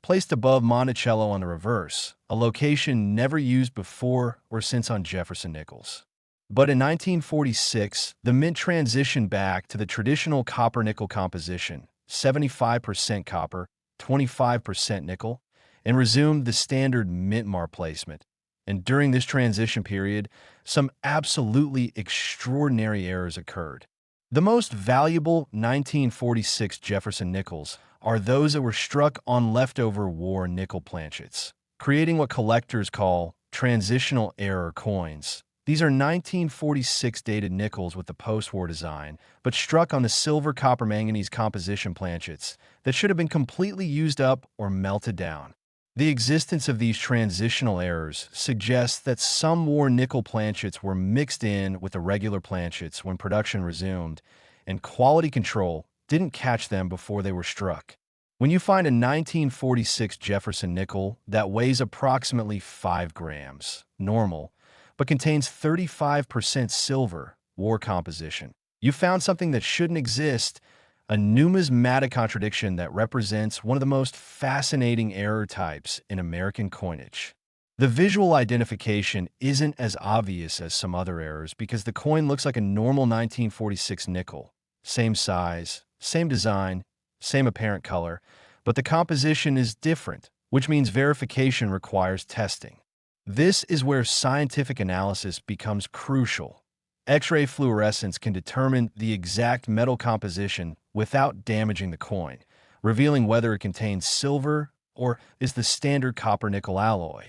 placed above Monticello on the reverse, a location never used before or since on Jefferson Nickels. But in 1946, the mint transitioned back to the traditional copper-nickel composition, 75% copper, 25% nickel, and resumed the standard mint mark placement. And during this transition period, some absolutely extraordinary errors occurred. The most valuable 1946 Jefferson Nickels are those that were struck on leftover war nickel planchets, creating what collectors call transitional error coins. These are 1946 dated nickels with the post-war design, but struck on the silver-copper-manganese composition planchets that should have been completely used up or melted down. The existence of these transitional errors suggests that some war nickel planchets were mixed in with the regular planchets when production resumed, and quality control didn't catch them before they were struck. When you find a 1946 Jefferson nickel that weighs approximately 5 grams, normal, but contains 35% silver, war composition, you found something that shouldn't exist, a numismatic contradiction that represents one of the most fascinating error types in American coinage. The visual identification isn't as obvious as some other errors because the coin looks like a normal 1946 nickel, same size, same design, same apparent color, but the composition is different, which means verification requires testing. This is where scientific analysis becomes crucial. X-ray fluorescence can determine the exact metal composition without damaging the coin, revealing whether it contains silver or is the standard copper-nickel alloy.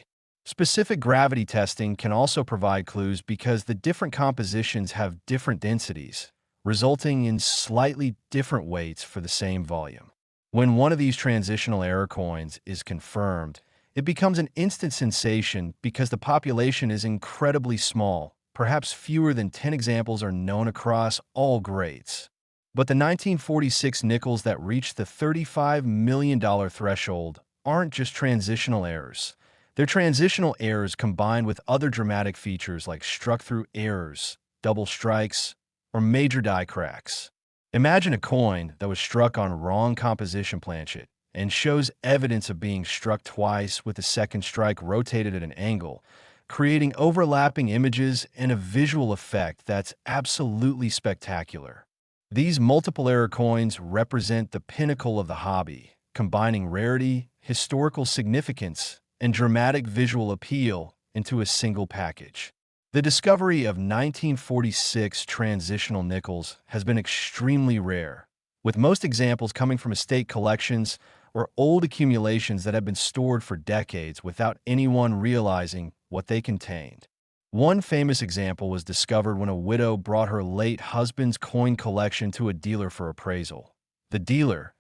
Specific gravity testing can also provide clues because the different compositions have different densities, resulting in slightly different weights for the same volume. When one of these transitional error coins is confirmed, it becomes an instant sensation because the population is incredibly small. Perhaps fewer than 10 examples are known across all grades. But the 1946 nickels that reached the $35 million threshold aren't just transitional errors. They're transitional errors combined with other dramatic features like struck-through errors, double strikes, or major die cracks. Imagine a coin that was struck on wrong composition planchet and shows evidence of being struck twice with the second strike rotated at an angle, creating overlapping images and a visual effect that's absolutely spectacular. These multiple error coins represent the pinnacle of the hobby, combining rarity, historical significance, and dramatic visual appeal into a single package. The discovery of 1946 transitional nickels has been extremely rare, with most examples coming from estate collections or old accumulations that have been stored for decades without anyone realizing what they contained. One famous example was discovered when a widow brought her late husband's coin collection to a dealer for appraisal. The dealer,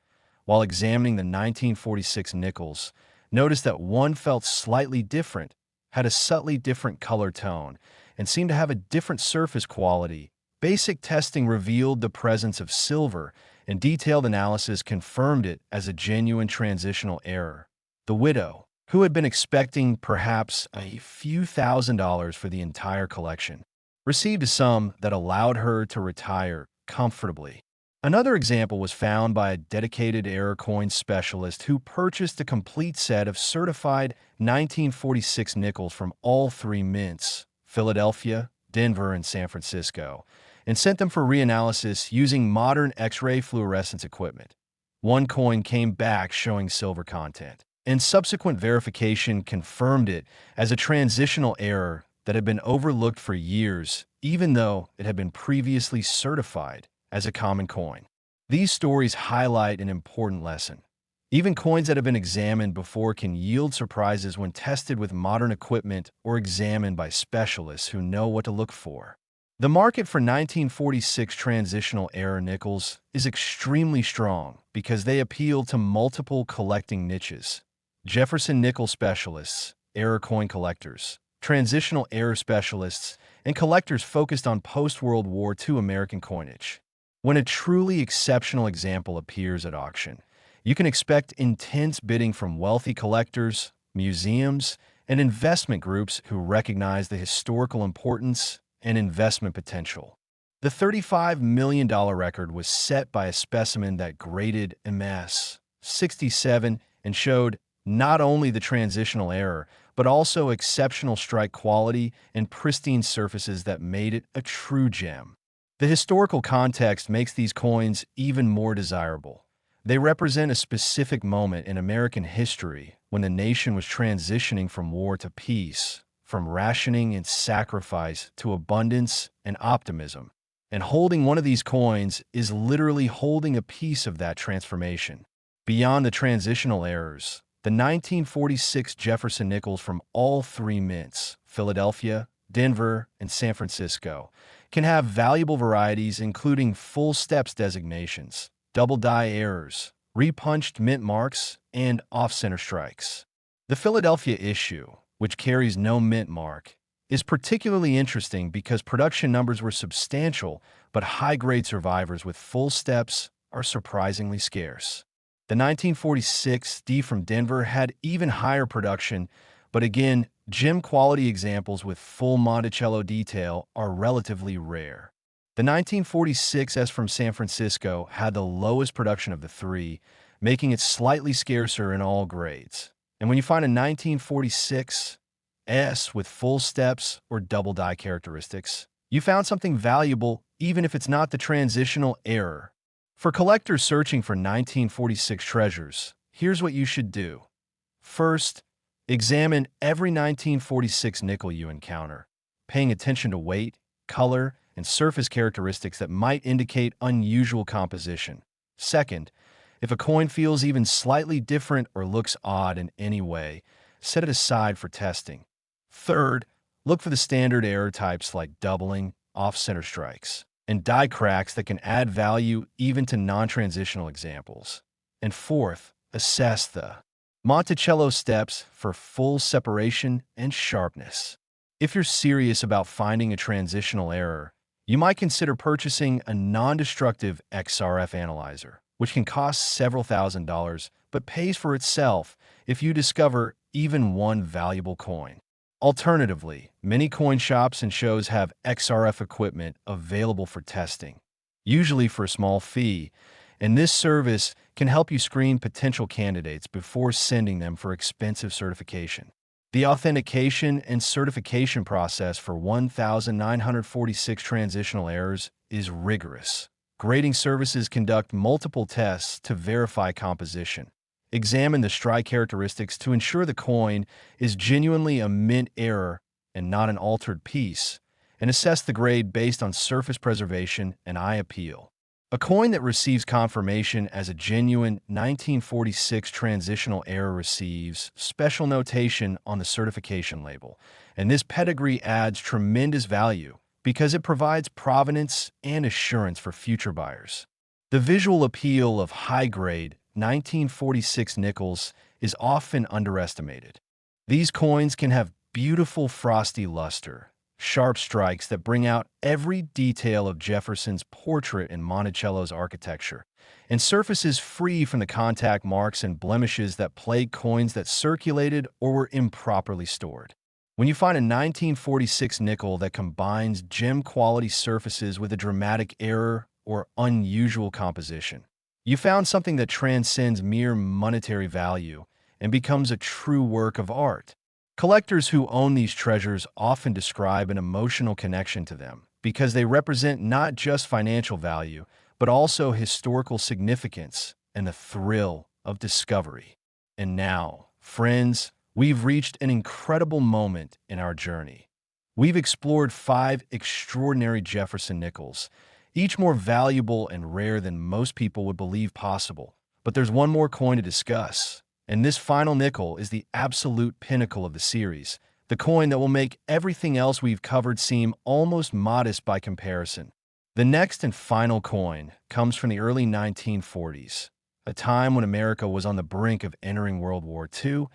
while examining the 1946 nickels, noticed that one felt slightly different, had a subtly different color tone, and seemed to have a different surface quality. Basic testing revealed the presence of silver, and detailed analysis confirmed it as a genuine transitional error. The widow, who had been expecting perhaps a few $1,000s for the entire collection, received a sum that allowed her to retire comfortably. Another example was found by a dedicated error coin specialist who purchased a complete set of certified 1946 nickels from all three mints, Philadelphia, Denver, and San Francisco, and sent them for reanalysis using modern X-ray fluorescence equipment. One coin came back showing silver content, and subsequent verification confirmed it as a transitional error that had been overlooked for years, even though it had been previously certified as a common coin. These stories highlight an important lesson. Even coins that have been examined before can yield surprises when tested with modern equipment or examined by specialists who know what to look for. The market for 1946 transitional error nickels is extremely strong because they appeal to multiple collecting niches. Jefferson Nickel specialists, error coin collectors, transitional error specialists, and collectors focused on post-World War II American coinage. When a truly exceptional example appears at auction, you can expect intense bidding from wealthy collectors, museums, and investment groups who recognize the historical importance and investment potential. The $35 million record was set by a specimen that graded MS 67 and showed not only the transitional error, but also exceptional strike quality and pristine surfaces that made it a true gem. The historical context makes these coins even more desirable. They represent a specific moment in American history when the nation was transitioning from war to peace, from rationing and sacrifice to abundance and optimism. And holding one of these coins is literally holding a piece of that transformation. Beyond the transitional errors, the 1946 Jefferson Nickels from all three mints, Philadelphia, Denver, and San Francisco, can have valuable varieties including full steps designations, double die errors, repunched mint marks, and off-center strikes. The Philadelphia issue, which carries no mint mark, is particularly interesting because production numbers were substantial, but high-grade survivors with full steps are surprisingly scarce. The 1946 D from Denver had even higher production, but again, gem-quality examples with full Monticello detail are relatively rare. The 1946 S from San Francisco had the lowest production of the three, making it slightly scarcer in all grades. And when you find a 1946 S with full steps or double die characteristics, you found something valuable even if it's not the transitional error. For collectors searching for 1946 treasures, here's what you should do. First, examine every 1946 nickel you encounter, paying attention to weight, color, and surface characteristics that might indicate unusual composition. Second, if a coin feels even slightly different or looks odd in any way, set it aside for testing. Third, look for the standard error types like doubling, off-center strikes, and die cracks that can add value even to non-transitional examples. And fourth, assess the Monticello steps for full separation and sharpness. If you're serious about finding a transitional error, you might consider purchasing a non-destructive XRF analyzer, which can cost several $1,000s but pays for itself if you discover even one valuable coin. Alternatively, many coin shops and shows have XRF equipment available for testing, usually for a small fee, and this service can help you screen potential candidates before sending them for expensive certification. The authentication and certification process for 1,946 transitional errors is rigorous. Grading services conduct multiple tests to verify composition. Examine the strike characteristics to ensure the coin is genuinely a mint error and not an altered piece, and assess the grade based on surface preservation and eye appeal. A coin that receives confirmation as a genuine 1946 transitional error receives special notation on the certification label, and this pedigree adds tremendous value because it provides provenance and assurance for future buyers. The visual appeal of high-grade 1946 nickels is often underestimated. These coins can have beautiful frosty luster, sharp strikes that bring out every detail of Jefferson's portrait in Monticello's architecture, and surfaces free from the contact marks and blemishes that plague coins that circulated or were improperly stored. When you find a 1946 nickel that combines gem-quality surfaces with a dramatic error or unusual composition, you found something that transcends mere monetary value and becomes a true work of art. Collectors who own these treasures often describe an emotional connection to them because they represent not just financial value, but also historical significance and the thrill of discovery. And now, Friends, we've reached an incredible moment in our journey. We've explored 5 extraordinary Jefferson Nickels, each more valuable and rare than most people would believe possible. But there's one more coin to discuss, and this final nickel is the absolute pinnacle of the series, the coin that will make everything else we've covered seem almost modest by comparison. The next and final coin comes from the early 1940s, a time when America was on the brink of entering World War II,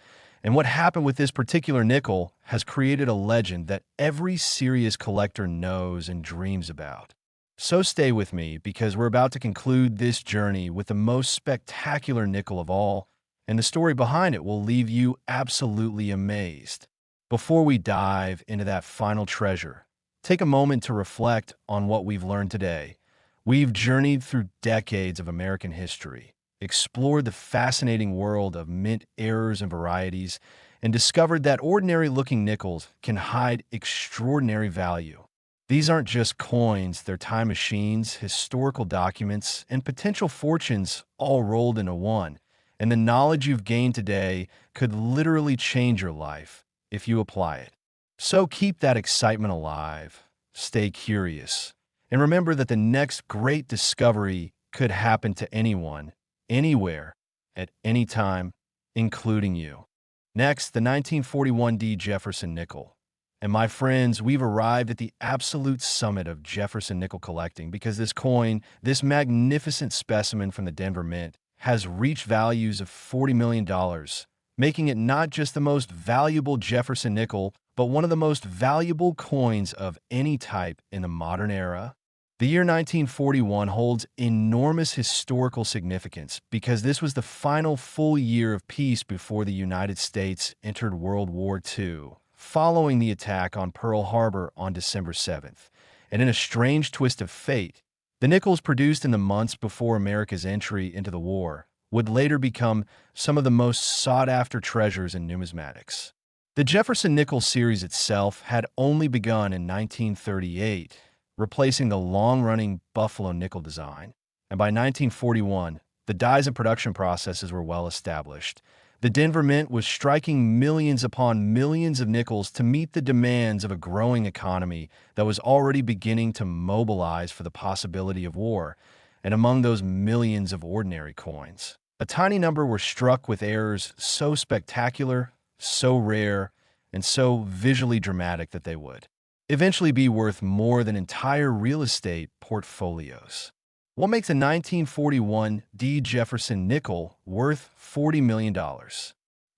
and what happened with this particular nickel has created a legend that every serious collector knows and dreams about. So stay with me because we're about to conclude this journey with the most spectacular nickel of all, and the story behind it will leave you absolutely amazed. Before we dive into that final treasure, take a moment to reflect on what we've learned today. We've journeyed through decades of American history, explored the fascinating world of mint errors and varieties, and discovered that ordinary-looking nickels can hide extraordinary value. These aren't just coins, they're time machines, historical documents, and potential fortunes all rolled into one. And the knowledge you've gained today could literally change your life if you apply it. So keep that excitement alive, stay curious, and remember that the next great discovery could happen to anyone, anywhere, at any time, including you. Next, the 1941 D Jefferson Nickel. And my friends, we've arrived at the absolute summit of Jefferson nickel collecting because this coin, this magnificent specimen from the Denver Mint, has reached values of $40 million, making it not just the most valuable Jefferson nickel, but one of the most valuable coins of any type in the modern era. The year 1941 holds enormous historical significance because this was the final full year of peace before the United States entered World War II, following the attack on Pearl Harbor on December 7th. And in a strange twist of fate, the nickels produced in the months before America's entry into the war would later become some of the most sought-after treasures in numismatics. The Jefferson Nickel series itself had only begun in 1938, replacing the long-running Buffalo nickel design, and by 1941, the dies and production processes were well established. The Denver Mint was striking millions upon millions of nickels to meet the demands of a growing economy that was already beginning to mobilize for the possibility of war, and among those millions of ordinary coins, a tiny number were struck with errors so spectacular, so rare, and so visually dramatic that they would eventually be worth more than entire real estate portfolios. What makes a 1941 D Jefferson Nickel worth $40 million?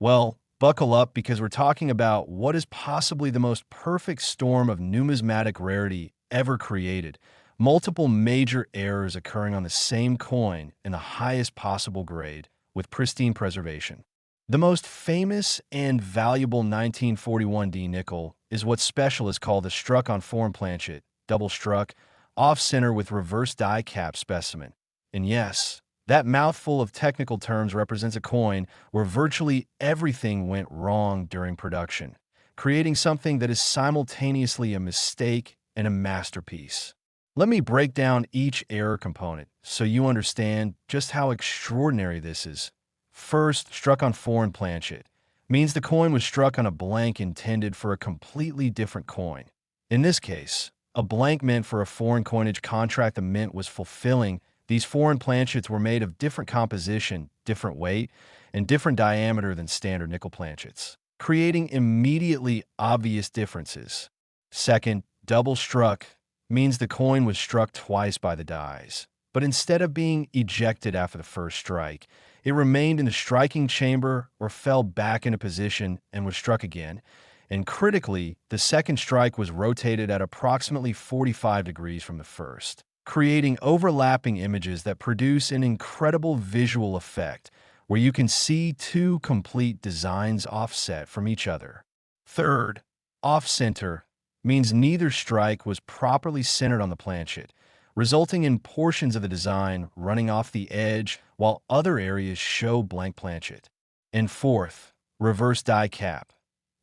Well, buckle up because we're talking about what is possibly the most perfect storm of numismatic rarity ever created. Multiple major errors occurring on the same coin in the highest possible grade with pristine preservation. The most famous and valuable 1941 D nickel is what specialists call the struck-on-form planchet, double struck, off-center with reverse die cap specimen. And yes, that mouthful of technical terms represents a coin where virtually everything went wrong during production, creating something that is simultaneously a mistake and a masterpiece. Let me break down each error component so you understand just how extraordinary this is. First, struck on foreign planchet means the coin was struck on a blank intended for a completely different coin. In this case, a blank meant for a foreign coinage contract the mint was fulfilling. These foreign planchets were made of different composition, different weight, and different diameter than standard nickel planchets, creating immediately obvious differences. Second, double struck means the coin was struck twice by the dies, but instead of being ejected after the first strike, it remained in the striking chamber or fell back into position and was struck again. And critically, the second strike was rotated at approximately 45 degrees from the first, creating overlapping images that produce an incredible visual effect where you can see two complete designs offset from each other. Third, off-center means neither strike was properly centered on the planchet, resulting in portions of the design running off the edge while other areas show blank planchet. And fourth, reverse die cap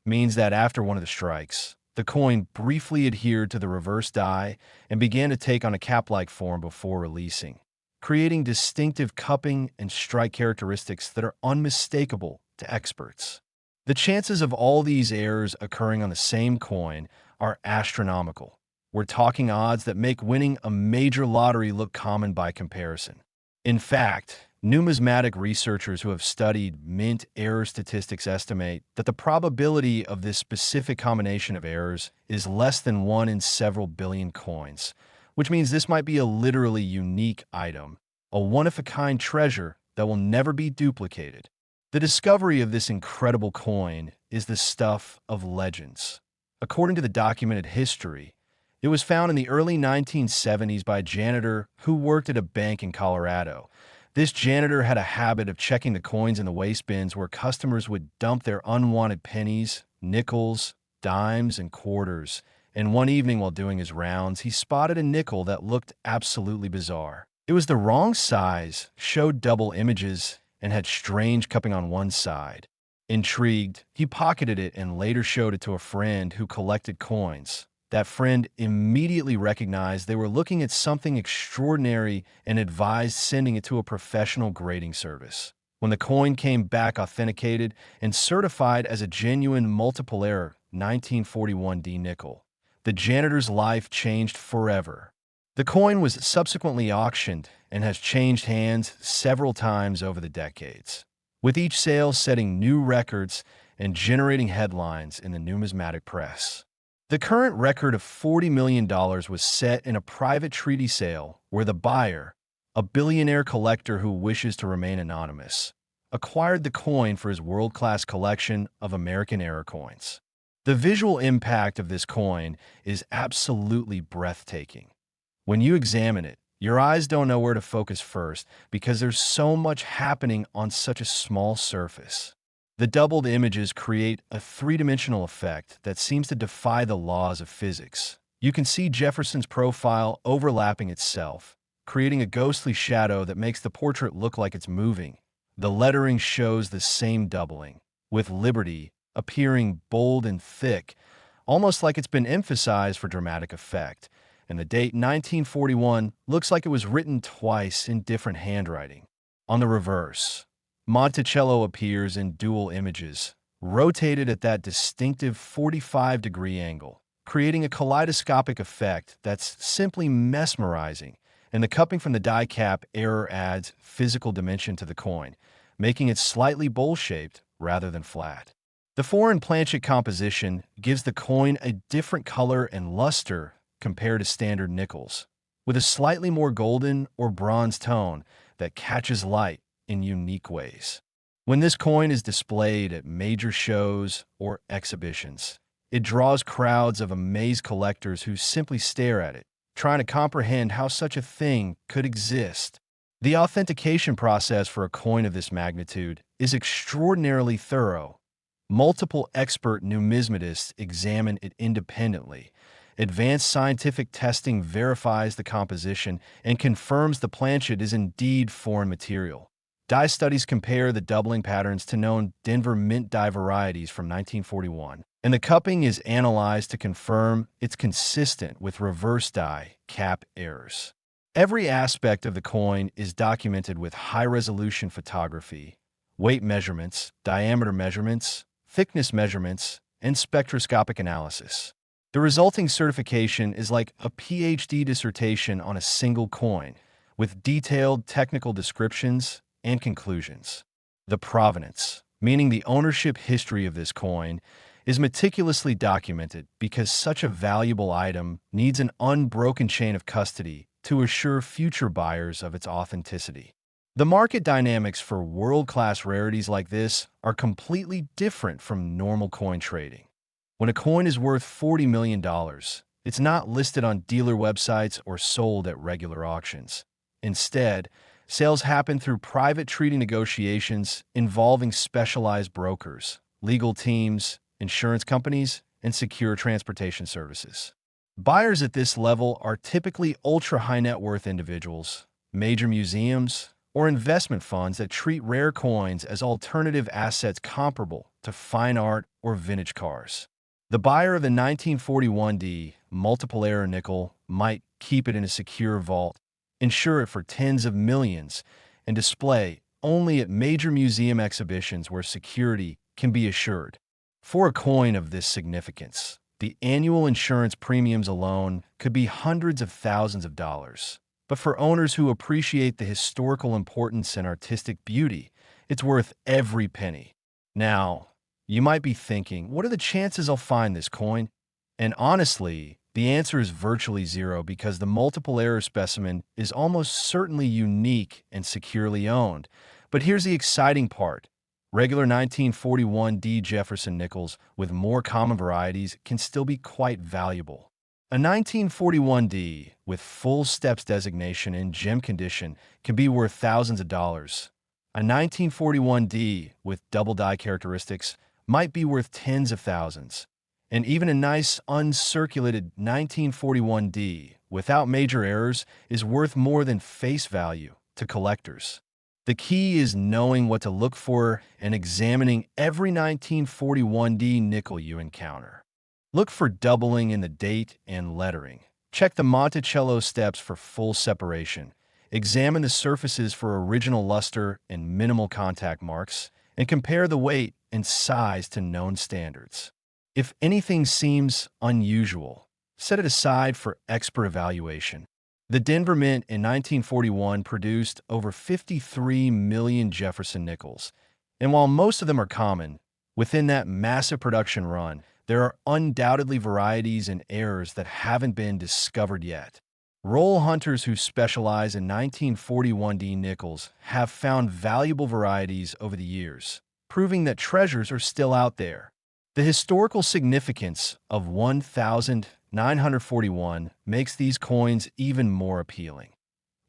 means that after one of the strikes, the coin briefly adhered to the reverse die and began to take on a cap-like form before releasing, creating distinctive cupping and strike characteristics that are unmistakable to experts. The chances of all these errors occurring on the same coin are astronomical. We're talking odds that make winning a major lottery look common by comparison. In fact, numismatic researchers who have studied mint error statistics estimate that the probability of this specific combination of errors is less than 1 in several billion coins, which means this might be a literally unique item, a one-of-a-kind treasure that will never be duplicated. The discovery of this incredible coin is the stuff of legends. According to the documented history, it was found in the early 1970s by a janitor who worked at a bank in Colorado. This janitor had a habit of checking the coins in the waste bins where customers would dump their unwanted pennies, nickels, dimes, and quarters. And one evening while doing his rounds, he spotted a nickel that looked absolutely bizarre. It was the wrong size, showed double images, and had strange cupping on one side. Intrigued, he pocketed it and later showed it to a friend who collected coins. That friend immediately recognized they were looking at something extraordinary and advised sending it to a professional grading service. When the coin came back authenticated and certified as a genuine multiple error 1941 D nickel, the janitor's life changed forever. The coin was subsequently auctioned and has changed hands several times over the decades, with each sale setting new records and generating headlines in the numismatic press. The current record of $40 million was set in a private treaty sale where the buyer, a billionaire collector who wishes to remain anonymous, acquired the coin for his world-class collection of American error coins. The visual impact of this coin is absolutely breathtaking. When you examine it, your eyes don't know where to focus first because there's so much happening on such a small surface. The doubled images create a three-dimensional effect that seems to defy the laws of physics. You can see Jefferson's profile overlapping itself, creating a ghostly shadow that makes the portrait look like it's moving. The lettering shows the same doubling, with Liberty appearing bold and thick, almost like it's been emphasized for dramatic effect. And the date 1941 looks like it was written twice in different handwriting. On the reverse, Monticello appears in dual images, rotated at that distinctive 45-degree angle, creating a kaleidoscopic effect that's simply mesmerizing, and the cupping from the die cap error adds physical dimension to the coin, making it slightly bowl-shaped rather than flat. The foreign planchet composition gives the coin a different color and luster compared to standard nickels, with a slightly more golden or bronze tone that catches light in unique ways. When this coin is displayed at major shows or exhibitions, it draws crowds of amazed collectors who simply stare at it, trying to comprehend how such a thing could exist. The authentication process for a coin of this magnitude is extraordinarily thorough. Multiple expert numismatists examine it independently. Advanced scientific testing verifies the composition and confirms the planchet is indeed foreign material. Die studies compare the doubling patterns to known Denver mint die varieties from 1941, and the cupping is analyzed to confirm it's consistent with reverse die cap errors. Every aspect of the coin is documented with high-resolution photography, weight measurements, diameter measurements, thickness measurements, and spectroscopic analysis. The resulting certification is like a PhD dissertation on a single coin, with detailed technical descriptions and conclusions. The provenance, meaning the ownership history of this coin, is meticulously documented because such a valuable item needs an unbroken chain of custody to assure future buyers of its authenticity. The market dynamics for world-class rarities like this are completely different from normal coin trading. When a coin is worth $40 million, it's not listed on dealer websites or sold at regular auctions. Instead, sales happen through private treaty negotiations involving specialized brokers, legal teams, insurance companies, and secure transportation services. Buyers at this level are typically ultra-high net worth individuals, major museums, or investment funds that treat rare coins as alternative assets comparable to fine art or vintage cars. The buyer of the 1941 D multiple error nickel might keep it in a secure vault, insure it for tens of millions, and display only at major museum exhibitions where security can be assured. For a coin of this significance, the annual insurance premiums alone could be hundreds of thousands of dollars. But for owners who appreciate the historical importance and artistic beauty, it's worth every penny. Now, you might be thinking, what are the chances I'll find this coin? And honestly, the answer is virtually zero because the multiple error specimen is almost certainly unique and securely owned. But here's the exciting part. Regular 1941 D Jefferson Nickels with more common varieties can still be quite valuable. A 1941D with full steps designation in gem condition can be worth thousands of dollars. A 1941D with double die characteristics might be worth tens of thousands. And even a nice uncirculated 1941D without major errors is worth more than face value to collectors. The key is knowing what to look for and examining every 1941D nickel you encounter. Look for doubling in the date and lettering. Check the Monticello steps for full separation. Examine the surfaces for original luster and minimal contact marks, and compare the weight and size to known standards. If anything seems unusual, set it aside for expert evaluation. The Denver Mint in 1941 produced over 53 million Jefferson Nickels, and while most of them are common, within that massive production run, there are undoubtedly varieties and errors that haven't been discovered yet. Roll hunters who specialize in 1941D nickels have found valuable varieties over the years, proving that treasures are still out there. The historical significance of 1941 makes these coins even more appealing.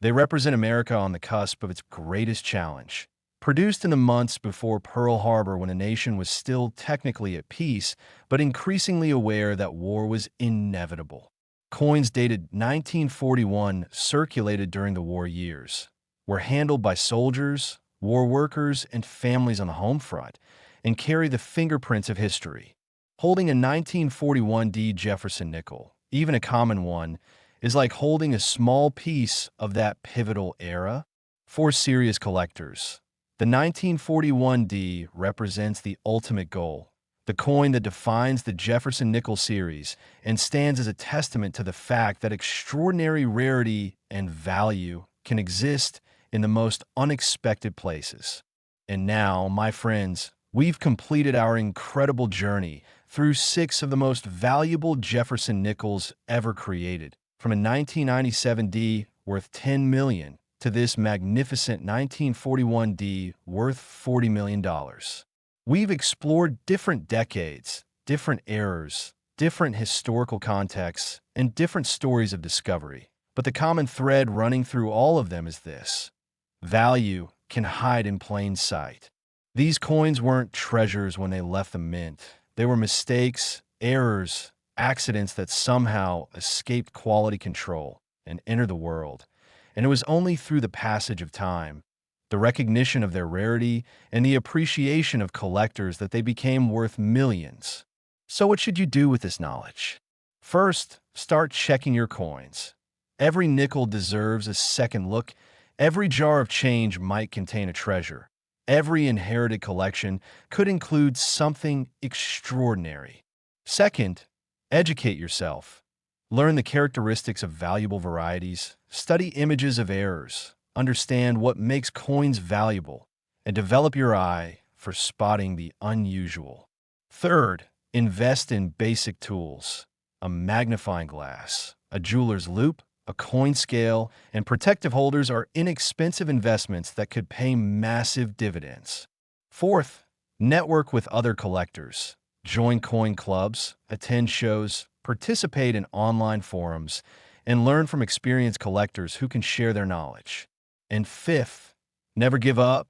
They represent America on the cusp of its greatest challenge. Produced in the months before Pearl Harbor when the nation was still technically at peace, but increasingly aware that war was inevitable. Coins dated 1941 circulated during the war years, were handled by soldiers, war workers, and families on the home front, and carry the fingerprints of history. Holding a 1941 D Jefferson Nickel, even a common one, is like holding a small piece of that pivotal era. For serious collectors, the 1941D represents the ultimate goal, the coin that defines the Jefferson Nickel series and stands as a testament to the fact that extraordinary rarity and value can exist in the most unexpected places. And now, my friends, we've completed our incredible journey through 6 of the most valuable Jefferson Nickels ever created, from a 1997D worth $10 million to this magnificent 1941D worth $40 million. We've explored different decades, different eras, different historical contexts, and different stories of discovery. But the common thread running through all of them is this: value can hide in plain sight. These coins weren't treasures when they left the mint. They were mistakes, errors, accidents that somehow escaped quality control and entered the world. And it was only through the passage of time, the recognition of their rarity, and the appreciation of collectors that they became worth millions. So what should you do with this knowledge? First, start checking your coins. Every nickel deserves a second look. Every jar of change might contain a treasure. Every inherited collection could include something extraordinary. Second, educate yourself. Learn the characteristics of valuable varieties, study images of errors, understand what makes coins valuable, and develop your eye for spotting the unusual. Third, invest in basic tools: a magnifying glass, a jeweler's loupe, a coin scale, and protective holders are inexpensive investments that could pay massive dividends. Fourth, network with other collectors. Join coin clubs, attend shows, participate in online forums, and learn from experienced collectors who can share their knowledge. And fifth, never give up.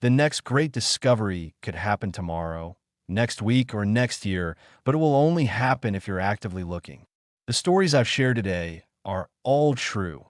The next great discovery could happen tomorrow, next week, or next year, but it will only happen if you're actively looking. The stories I've shared today are all true.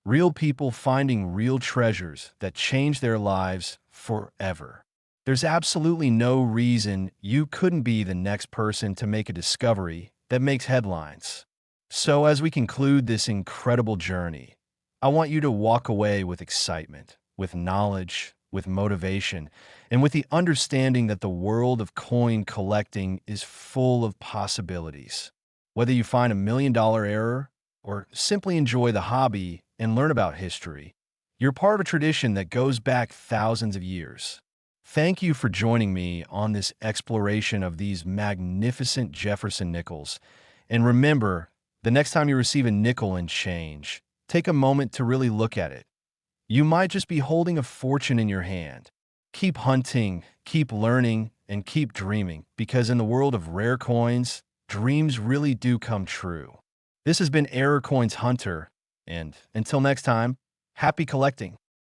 Real people finding real treasures that change their lives forever. There's absolutely no reason you couldn't be the next person to make a discovery that makes headlines. So as we conclude this incredible journey, I want you to walk away with excitement, with knowledge, with motivation, and with the understanding that the world of coin collecting is full of possibilities. Whether you find $1 million error or simply enjoy the hobby and learn about history, you're part of a tradition that goes back thousands of years. Thank you for joining me on this exploration of these magnificent Jefferson nickels. And remember, the next time you receive a nickel and change, take a moment to really look at it. You might just be holding a fortune in your hand. Keep hunting, keep learning, and keep dreaming, because in the world of rare coins, dreams really do come true. This has been Error Coins Hunter, and until next time, happy collecting.